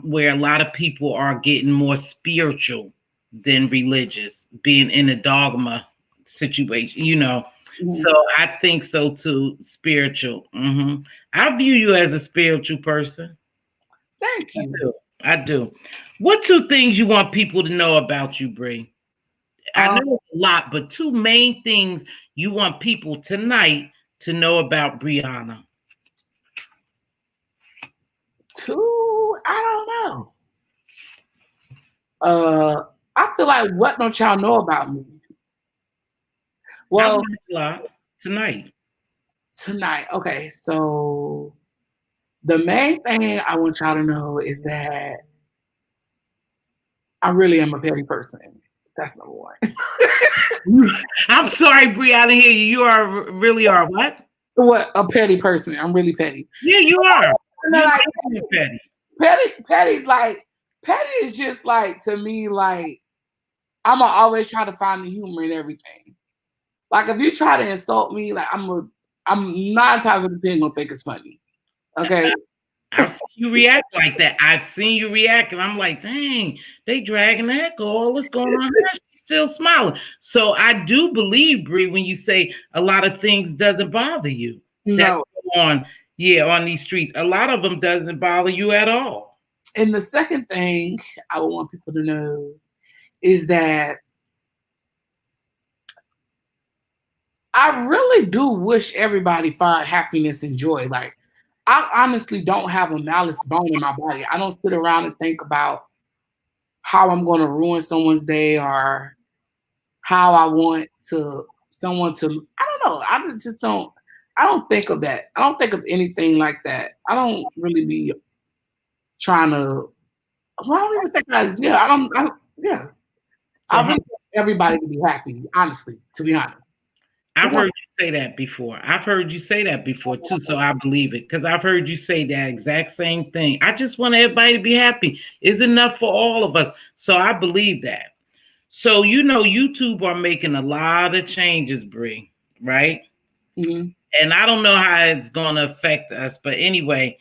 where a lot of people are getting more spiritual than religious, being in a dogma situation,
Mm-hmm.
So I think so too, spiritual. I view you as a spiritual person.
Thank you.
I do. What two things you want people to know about you, Bree? I know a lot, but two main things you want people tonight to know about Brianna.
Two, I don't know. I feel like, what don't y'all know about me? Well,
a lot tonight.
Okay, so the main thing I want y'all to know is that I really am a petty person. That's number one.
I'm sorry, Bree, I didn't hear you. You really are what?
What? A petty person. I'm really petty.
Yeah, you are.
Petty, like, petty is just, like, to me, like, I'm gonna always try to find the humor in everything. Like, if you try to insult me, like, I'm 9 times out of 10 gonna think it's funny. Okay.
I've seen you react like that. I've seen you react, and I'm like, dang, they dragging that girl. What's going on here? She's still smiling. So I do believe, Bree, when you say a lot of things doesn't bother you.
No.
On these streets, a lot of them doesn't bother you at all.
And the second thing I would want people to know is that I really do wish everybody find happiness and joy. Like, I honestly don't have a malice bone in my body. I don't sit around and think about how I'm going to ruin someone's day or how I want to someone to. I don't know. I just don't. I don't think of that. I don't think of anything like that. I don't really be trying to. Well, I don't even think I. Yeah, I don't. Yeah,
So
I really want everybody to be happy. Honestly, to be honest.
I've heard you say that before. I've heard you say that before too, so I believe it because I've heard you say that exact same thing. I just want everybody to be happy. It's enough for all of us, so I believe that. So YouTube are making a lot of changes, Bree, right?
Mm-hmm.
And I don't know how it's going to affect us, but anyway,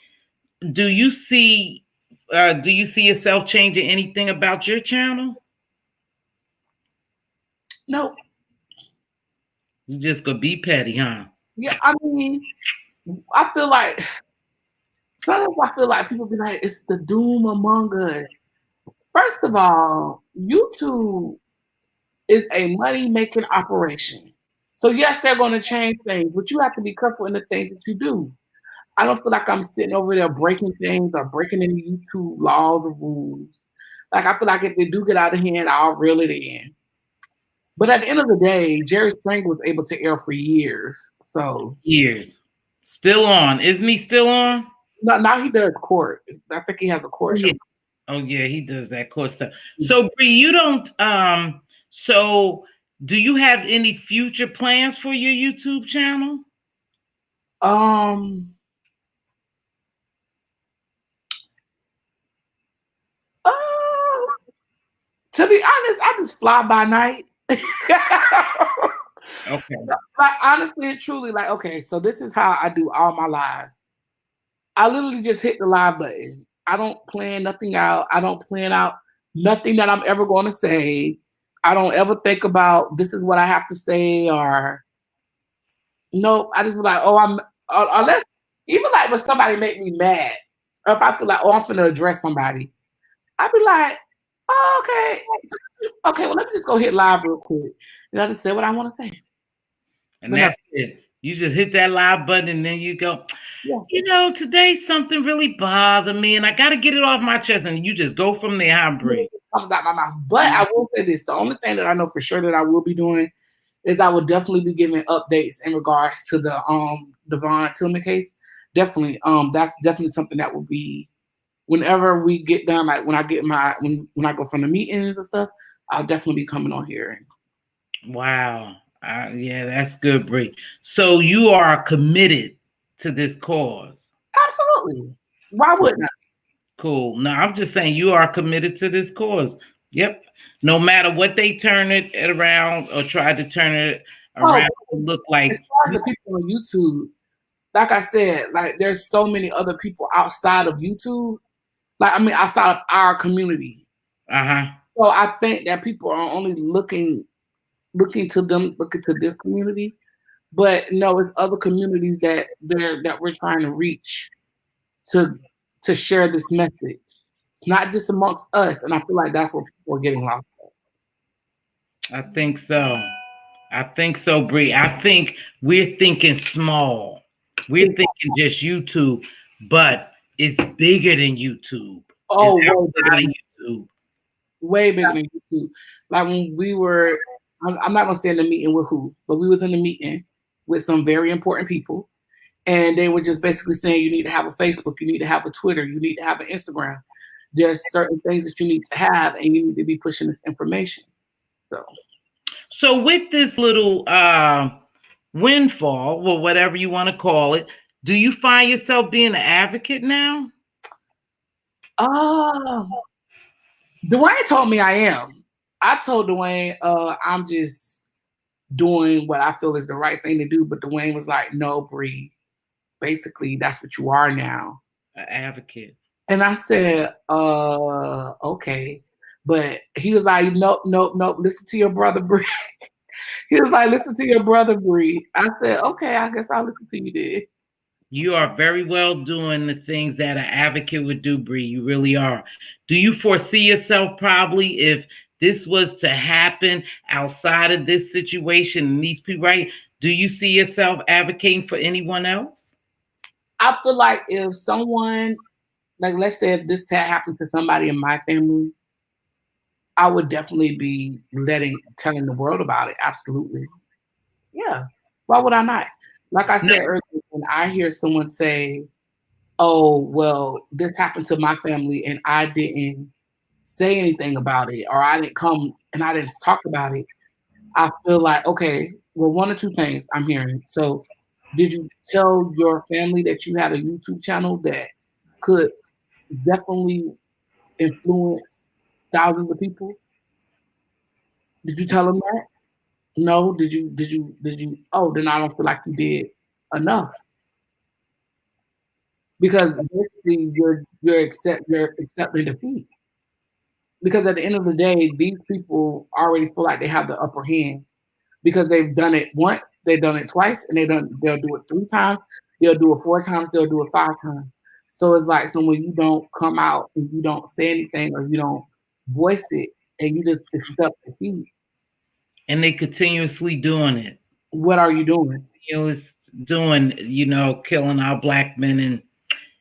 do you see yourself changing anything about your channel?
No.
You just gonna be petty, huh?
Yeah, I mean, I feel like sometimes I feel like people be like, it's the doom among us. First of all, YouTube is a money making operation. So yes, they're going to change things, but you have to be careful in the things that you do. I don't feel like I'm sitting over there breaking things or breaking any YouTube laws or rules. Like I feel like if they do get out of hand, I'll reel it in. But at the end of the day, Jerry Springer was able to air for years. So
Years. Still on. Is me still on?
now he does court. I think he has a court show.
Oh yeah, he does that court stuff. So Bree, you don't so do you have any future plans for your YouTube channel?
To be honest, I just fly by night.
Okay.
Like honestly and truly, like, okay, so this is how I do all my lives. I literally just hit the live button. I don't plan nothing out. I don't plan out nothing that I'm ever going to say. I don't ever think about this is what I have to say or nope. I just be like, oh, unless even like when somebody make me mad, or if I feel like, oh, I'm finna address somebody, I'd be like, oh, okay, well, let me just go hit live real quick. And I just say what I want to say.
And that's it. You just hit that live button and then you go,
yeah.
Today something really bothered me and I got to get it off my chest. And you just go from there, huh, Bree?
It comes out my mouth. But I will say this, the only thing that I know for sure that I will be doing is I will definitely be giving updates in regards to the Devon Tillman case. Definitely. That's definitely something that will be whenever we get done, like when I get when I go from the meetings and stuff, I'll definitely be coming on here.
Wow. Yeah, that's good, Bree. So you are committed to this cause.
Absolutely. Why wouldn't I?
Cool. No, I'm just saying you are committed to this cause. Yep. No matter what they turn it around or try to turn it around to look like.
As far as the people on YouTube, like I said, like there's so many other people outside of YouTube. Like, I mean, outside of our community. So I think that people are only looking to this community. But no, it's other communities that we're trying to reach to share this message. It's not just amongst us, and I feel like that's where people are getting lost.
I think so. Bree. I think we're thinking small. We're thinking just YouTube, but it's bigger than YouTube.
Oh, way bigger than YouTube. Like when we were, I'm not gonna say in the meeting with who, but we was in the meeting with some very important people. And they were just basically saying you need to have a Facebook, you need to have a Twitter, you need to have an Instagram. There's certain things that you need to have, and you need to be pushing this information.
So with this little windfall, or whatever you want to call it, do you find yourself being an advocate now?
Dwayne told me I am. I told Dwayne I'm just doing what I feel is the right thing to do, but Dwayne was like, no, Bree. Basically, that's what you are now.
An advocate.
And I said, okay. But he was like, nope. Listen to your brother, Bree. He was like, listen to your brother, Bree. I said, okay, I guess I'll listen to you then.
You are very well doing the things that an advocate would do, Bree. You really are. Do you foresee yourself probably if this was to happen outside of this situation and these people, right? Do you see yourself advocating for anyone else?
I feel like if someone, like let's say if this happened to somebody in my family, I would definitely be telling the world about it. Absolutely. Yeah. Why would I not? Like I said earlier, when I hear someone say, oh, well, this happened to my family and I didn't say anything about it, or I didn't come and I didn't talk about it, I feel like, okay, well, one or two things I'm hearing. So did you tell your family that you had a YouTube channel that could definitely influence thousands of people? Did you tell them that? No. Did you? Oh, then I don't feel like you did enough. Because basically you're accepting defeat. Because at the end of the day, these people already feel like they have the upper hand because they've done it once, they've done it twice, and they'll do it 3 times, they'll do it 4 times, they'll do it 5 times. So it's like, so when you don't come out and you don't say anything or you don't voice it and you just accept defeat.
And they continuously doing it.
What are you doing?
It's doing, killing our Black men. And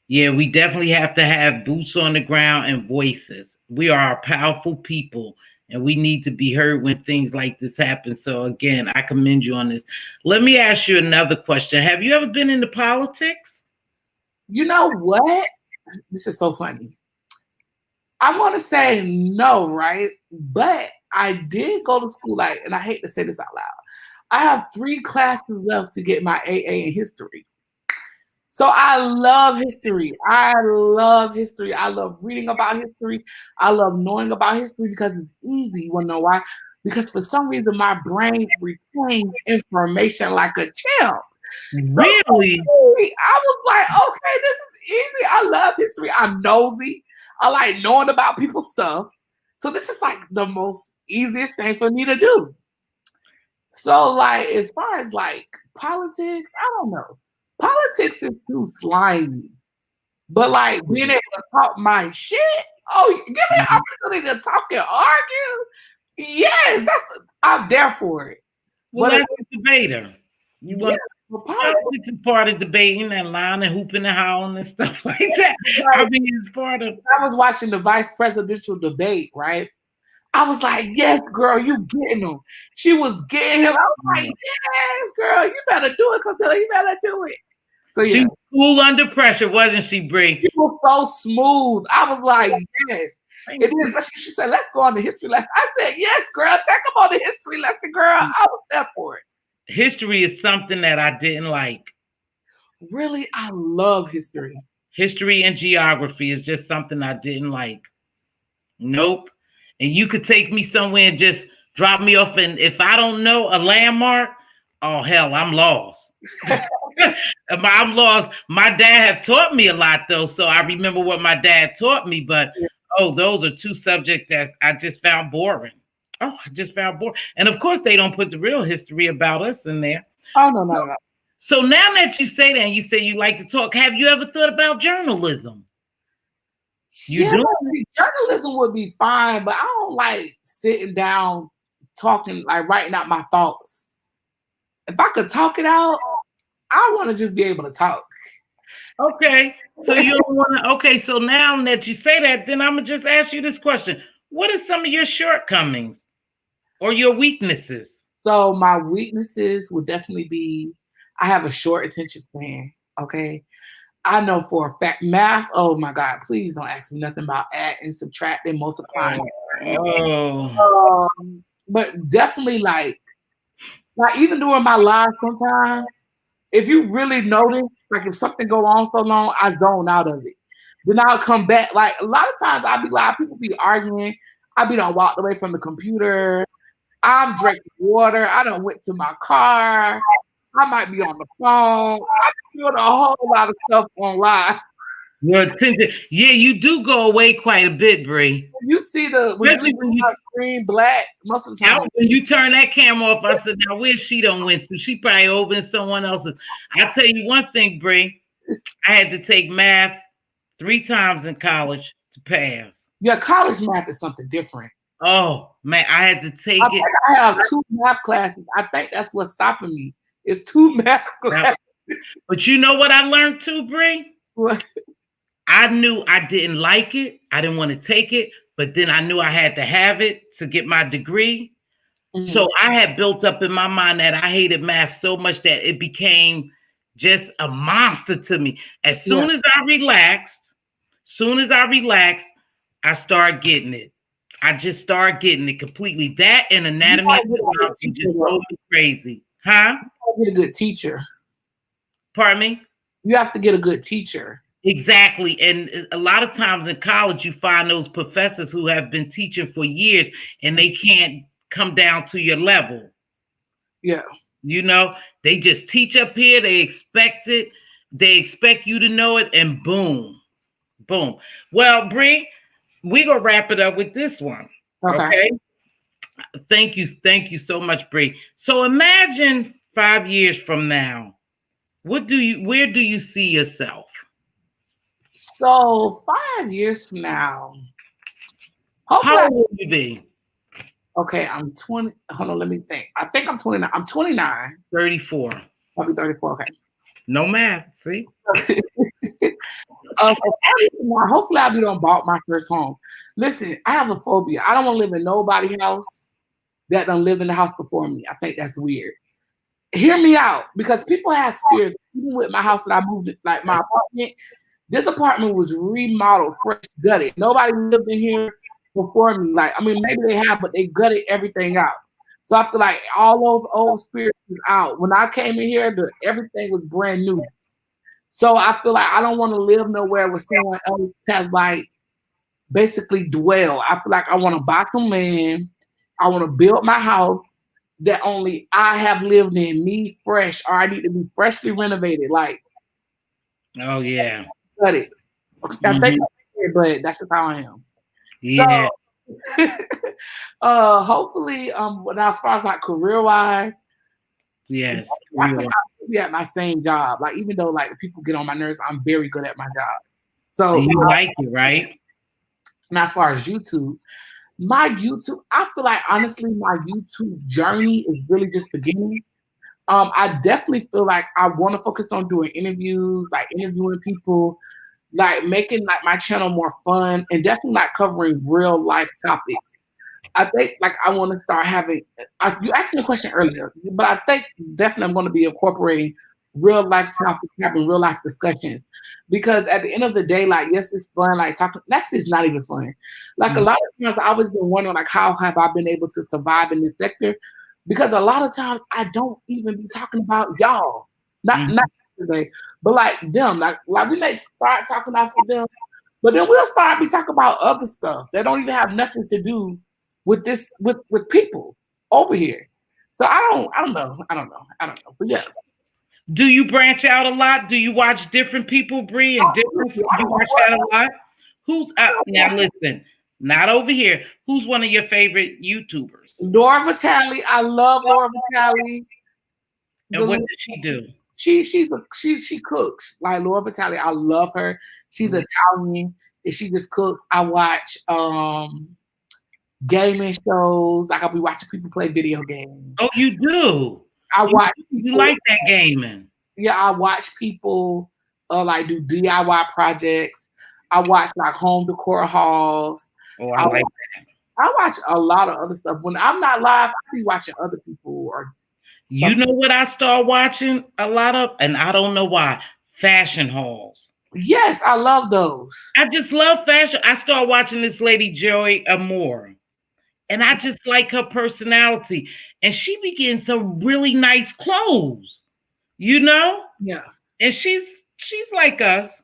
yeah, we definitely have to have boots on the ground and voices. We are a powerful people and we need to be heard when things like this happen. So again, I commend you on this. Let me ask you another question. Have you ever been into politics?
You know what? This is so funny. I want to say no, right? But I did go to school, and I hate to say this out loud. I have 3 classes left to get my AA in history. So I love history. I love history. I love reading about history. I love knowing about history because it's easy. You want to know why? Because for some reason my brain retains information like a champ.
Really?
So I was like, okay, this is easy. I love history. I'm nosy. I like knowing about people's stuff. So this is like the most easiest thing for me to do. So as far as politics, I don't know. Politics is too slimy. But being able to talk my shit, give me an opportunity to talk and argue. Yes, I'm there for it.
Well, that's a debater. You want politics is part of debating and lying and hooping and howling and stuff like that. I mean, it's part of.
I was watching the vice presidential debate, right? I was like, yes, girl, you getting him. She was getting him. I was like, yes, girl, you better do it, Camilla. You better do it. So yeah.
She was cool under pressure, wasn't she, Bree?
She was so smooth. I was like, yes. It is. She said, let's go on the history lesson. I said, yes, girl, take them on the history lesson, girl. I was there for it.
History is something that I didn't like.
Really? I love history.
History and geography is just something I didn't like. Nope. And you could take me somewhere and just drop me off. And if I don't know a landmark, oh, hell, I'm lost. I'm lost. My dad have taught me a lot, though. So I remember what my dad taught me. But, those are 2 subjects that I just found boring. Oh, I just found boring. And, of course, they don't put the real history about us in there.
Oh, no.
So now that you say that and you say you like to talk, have you ever thought about journalism?
Journalism would be fine, but I don't like sitting down talking, writing out my thoughts. If I could talk it out, I want to just be able to talk.
Okay. So you don't want to. Okay. So now that you say that, then I'm going to just ask you this question. What are some of your shortcomings or your weaknesses?
So my weaknesses would definitely be, I have a short attention span. Okay. I know for a fact, math, oh my God, please don't ask me nothing about adding, subtracting, multiplying. But definitely even during my lives sometimes, if you really notice, if something go on so long, I zone out of it. Then I'll come back. A lot of times I'll be people be arguing. I be done walked away from the computer. I'm drinking water. I done went to my car. I might be on the phone. I'm doing a whole lot of stuff online.
Your attention, you do go away quite a bit, Bree.
You see when you screen black most of the time.
When you turn that camera off, I said, "Now where's she done went to? She probably over in someone else's." I tell you one thing, Bree. I had to take math 3 times in college to pass.
Yeah, college math is something different.
Oh man, I had to take it.
I have 2 math classes. I think that's what's stopping me. It's 2 math classes.
But you know what I learned too, Bree?
What?
I knew I didn't like it. I didn't want to take it, but then I knew I had to have it to get my degree. Mm-hmm. So I had built up in my mind that I hated math so much that it became just a monster to me. As soon as I relaxed, I started getting it. I just started getting it completely. That and anatomy just drove me crazy. Huh?
You have to get a good teacher.
Pardon me?
You have to get a good teacher.
Exactly. And a lot of times in college, you find those professors who have been teaching for years and they can't come down to your level.
Yeah.
You know, they just teach up here. They expect it. They expect you to know it. And boom, boom. Well, Bree, we're going to wrap it up with this one. Okay. Thank you. Thank you so much, Bree. So imagine 5 years from now, where do you see yourself?
So 5 years from now,
hopefully, how old will you be?
Okay, I'm 20. Hold on, let me think. I think I'm 29. I'm 29.
34.
I'll be 34. Okay.
No math. See.
Hopefully, I'll be done bought my first home. Listen, I have a phobia. I don't want to live in nobody's house that done lived in the house before me. I think that's weird. Hear me out, because people have fears. Even with my house that I moved, like my apartment. This apartment was remodeled, fresh gutted. Nobody lived in here before me. Like, I mean, maybe they have, but they gutted everything out. So I feel like all those old spirits is out. When I came in here, everything was brand new. So I feel like I don't want to live nowhere where someone else has like basically dwell. I feel like I want to buy some land. I want to build my house that only I have lived in, me fresh, or I need to be freshly renovated. Like,
oh yeah.
Got it. I think, but that's just how I am.
Yeah.
So, hopefully, as far as like career wise,
yes,
I think I'll be at my same job. Like, even though like people get on my nerves, I'm very good at my job. So
you like it, right?
And as far as YouTube, I feel like honestly, my YouTube journey is really just beginning. I definitely feel like I want to focus on doing interviews, like interviewing people, like making like my channel more fun, and definitely like covering real life topics. I think like I want to start having. You asked me a question earlier, but I think definitely I'm going to be incorporating real life topics, having real life discussions, because at the end of the day, like yes, it's fun. Like talking, actually, it's not even fun. Like a lot of times, I've always been wondering like how have I been able to survive in this sector. Because a lot of times I don't even be talking about y'all, not today, but like them. Like we may start talking about them, but then we'll start be talking about other stuff that don't even have nothing to do with this with people over here. So I don't know. But yeah.
Do you branch out a lot? Do you watch different people, Bree, and different? You watch that a lot. Who's now? Listen. Not over here. Who's one of your favorite YouTubers?
Laura Vitale. I love Laura Vitale.
And what does she do?
She cooks. Like Laura Vitale, I love her. She's Italian and she just cooks. I watch gaming shows. Like I'll be watching people play video games.
Oh, you do?
I watch
you like that gaming.
Yeah, I watch people like do DIY projects. I watch like home decor hauls.
Oh, I like that.
I watch a lot of other stuff. When I'm not live, I be watching other people or
you know what I start watching a lot of, and I don't know why, fashion hauls.
Yes, I love those.
I just love fashion. I start watching this lady, Joy Amore, and I just like her personality. And she be getting some really nice clothes, you know?
Yeah.
And she's like us.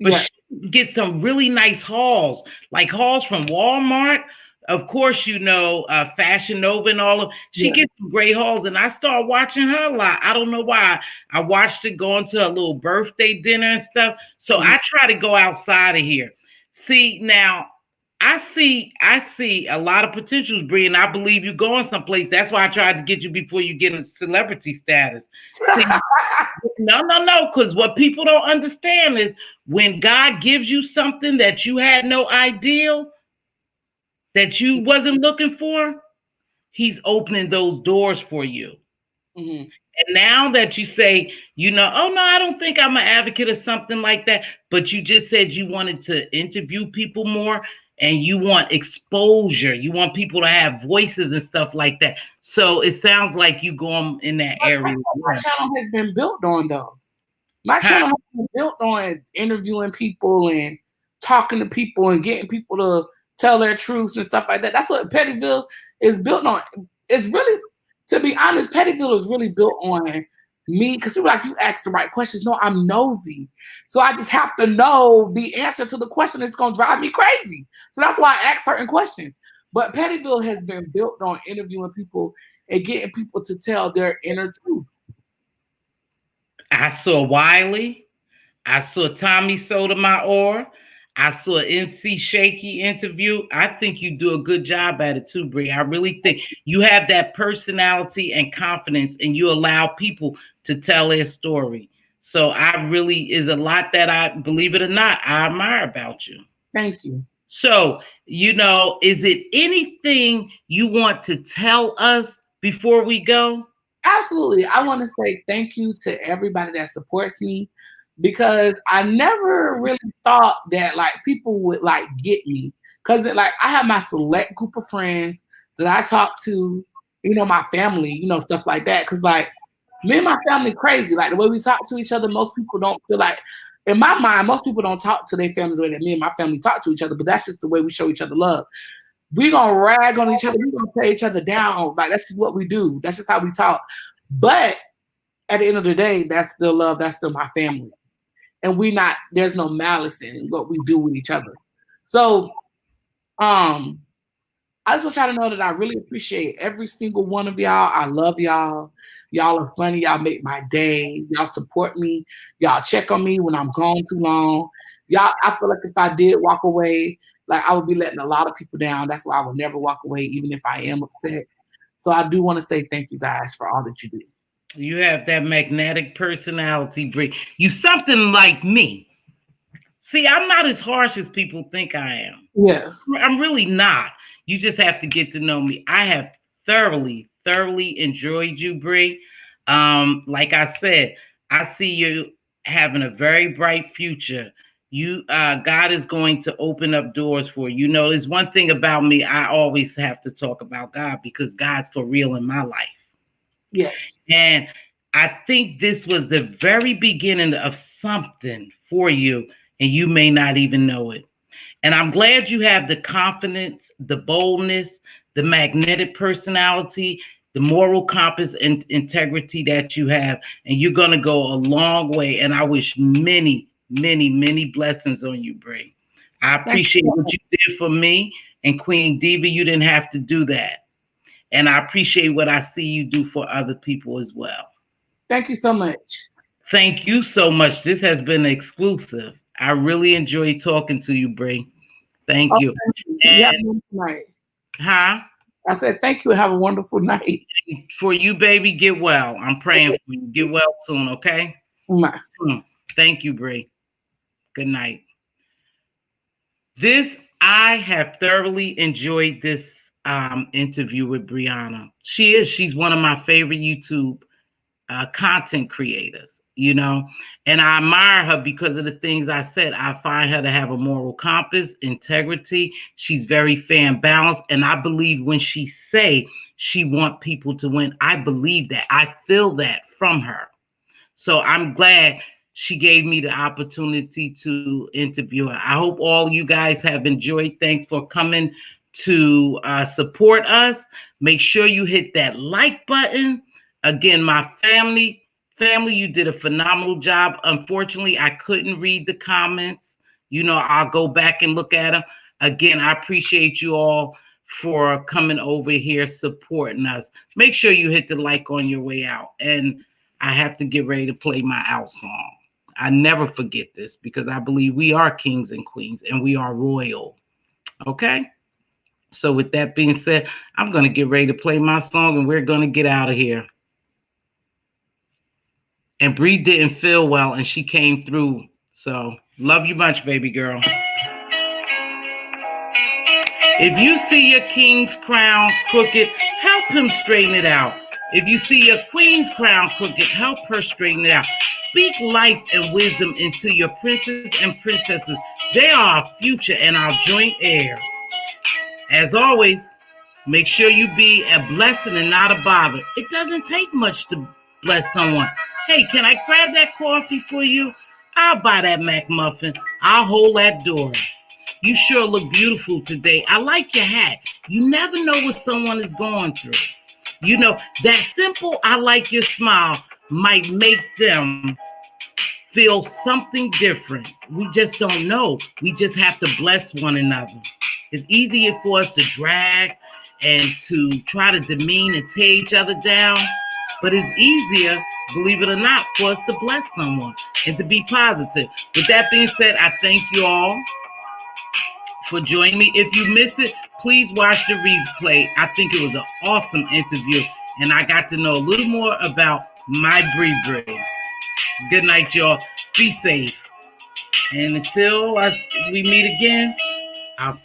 But she gets some really nice hauls, like hauls from Walmart. Of course, you know, Fashion Nova and all of. She gets some great hauls, and I start watching her a lot. I don't know why. I watched her going to a little birthday dinner and stuff. So I try to go outside of here. See, now I see a lot of potentials, Bree, and I believe you going someplace. That's why I tried to get you before you get a celebrity status. See, no, because what people don't understand is when God gives you something that you had no idea, that you wasn't looking for, he's opening those doors for you. Mm-hmm. And now that you say, oh no, I don't think I'm an advocate or something like that, but you just said you wanted to interview people more and you want exposure. You want people to have voices and stuff like that. So it sounds like you going in that area.
My channel has been built on, though. My channel has been built on interviewing people and talking to people and getting people to tell their truths and stuff like that. That's what Pettyville is built on. It's really, to be honest, Pettyville is really built on me, because people like, you ask the right questions. No, I'm nosy. So I just have to know the answer to the question that's going to drive me crazy. So that's why I ask certain questions. But Pettyville has been built on interviewing people and getting people to tell their inner truth.
I saw Wiley. I saw Tommy Sotomayor. I saw MC Shaky interview. I think you do a good job at it too, Bree. I really think you have that personality and confidence, and you allow people to tell their story. So I really, is a lot that I, believe it or not, I admire about you.
Thank you.
So, is it anything you want to tell us before we go?
Absolutely. I want to say thank you to everybody that supports me, because I never really thought that like people would like get me, because like I have my select group of friends that I talk to, my family, stuff like that. Because like me and my family crazy, like the way we talk to each other. Most people don't feel like, in my mind, most people don't talk to their family the way that me and my family talk to each other. But that's just the way we show each other love. We gonna rag on each other. We gonna tear each other down. Like that's just what we do. That's just how we talk. But at the end of the day, that's still love. That's still my family. And there's no malice in what we do with each other. So I just want y'all to know that I really appreciate every single one of y'all. I love y'all. Y'all are funny. Y'all make my day. Y'all support me. Y'all check on me when I'm gone too long. I feel like if I did walk away, like I would be letting a lot of people down. That's why I would never walk away, even if I am upset. So I do want to say thank you guys for all that you do.
You have that magnetic personality, Bree. You something like me. See, I'm not as harsh as people think I am.
Yeah.
I'm really not. You just have to get to know me. I have thoroughly enjoyed you, Bree. Like I said, I see you having a very bright future. God is going to open up doors for you. There's one thing about me. I always have to talk about God, because God's for real in my life.
Yes.
And I think this was the very beginning of something for you, and you may not even know it. And I'm glad you have the confidence, the boldness, the magnetic personality, the moral compass and integrity that you have. And you're going to go a long way. And I wish many, many, many blessings on you, Bree. I appreciate what you did for me. And Queen Diva, you didn't have to do that. And I appreciate what I see you do for other people as well.
Thank you so much.
Thank you so much. This has been exclusive. I really enjoyed talking to you, Bree. Thank you.
You have a wonderful night.
Huh?
I said thank you. Have a wonderful night.
For you, baby, get well. I'm praying for you. Get well soon, okay? Thank you, Bree. Good night. I have thoroughly enjoyed this interview with Brianna. She's one of my favorite YouTube content creators, and I admire her because of the things I said. I find her to have a moral compass, integrity. She's very fair and balanced. And I believe when she say she want people to win, I believe that. I feel that from her. So I'm glad she gave me the opportunity to interview her. I hope all you guys have enjoyed. Thanks for coming to support us. Make sure you hit that like button. Again, my family, you did a phenomenal job. Unfortunately, I couldn't read the comments. I'll go back and look at them. Again, I appreciate you all for coming over here, supporting us. Make sure you hit the like on your way out. And I have to get ready to play my out song. I never forget this, because I believe we are kings and queens and we are royal. Okay? So with that being said, I'm going to get ready to play my song and we're going to get out of here. And Bree didn't feel well and she came through. So love you much, baby girl. If you see your king's crown crooked, help him straighten it out. If you see your queen's crown crooked, help her straighten it out. Speak life and wisdom into your princes and princesses. They are our future and our joint heirs. As always, make sure you be a blessing and not a bother. It doesn't take much to bless someone. Hey, can I grab that coffee for you? I'll buy that McMuffin. I'll hold that door. You sure look beautiful today. I like your hat. You never know what someone is going through. You know, that simple I like your smile might make them feel something different. We just don't know. We just have to bless one another. It's easier for us to drag and to try to demean and tear each other down, but it's easier, believe it or not, for us to bless someone and to be positive. With that being said, I thank you all for joining me. If you miss it, please watch the replay. I think it was an awesome interview, and I got to know a little more about my Bree. Good night, y'all. Be safe. And until we meet again, I'll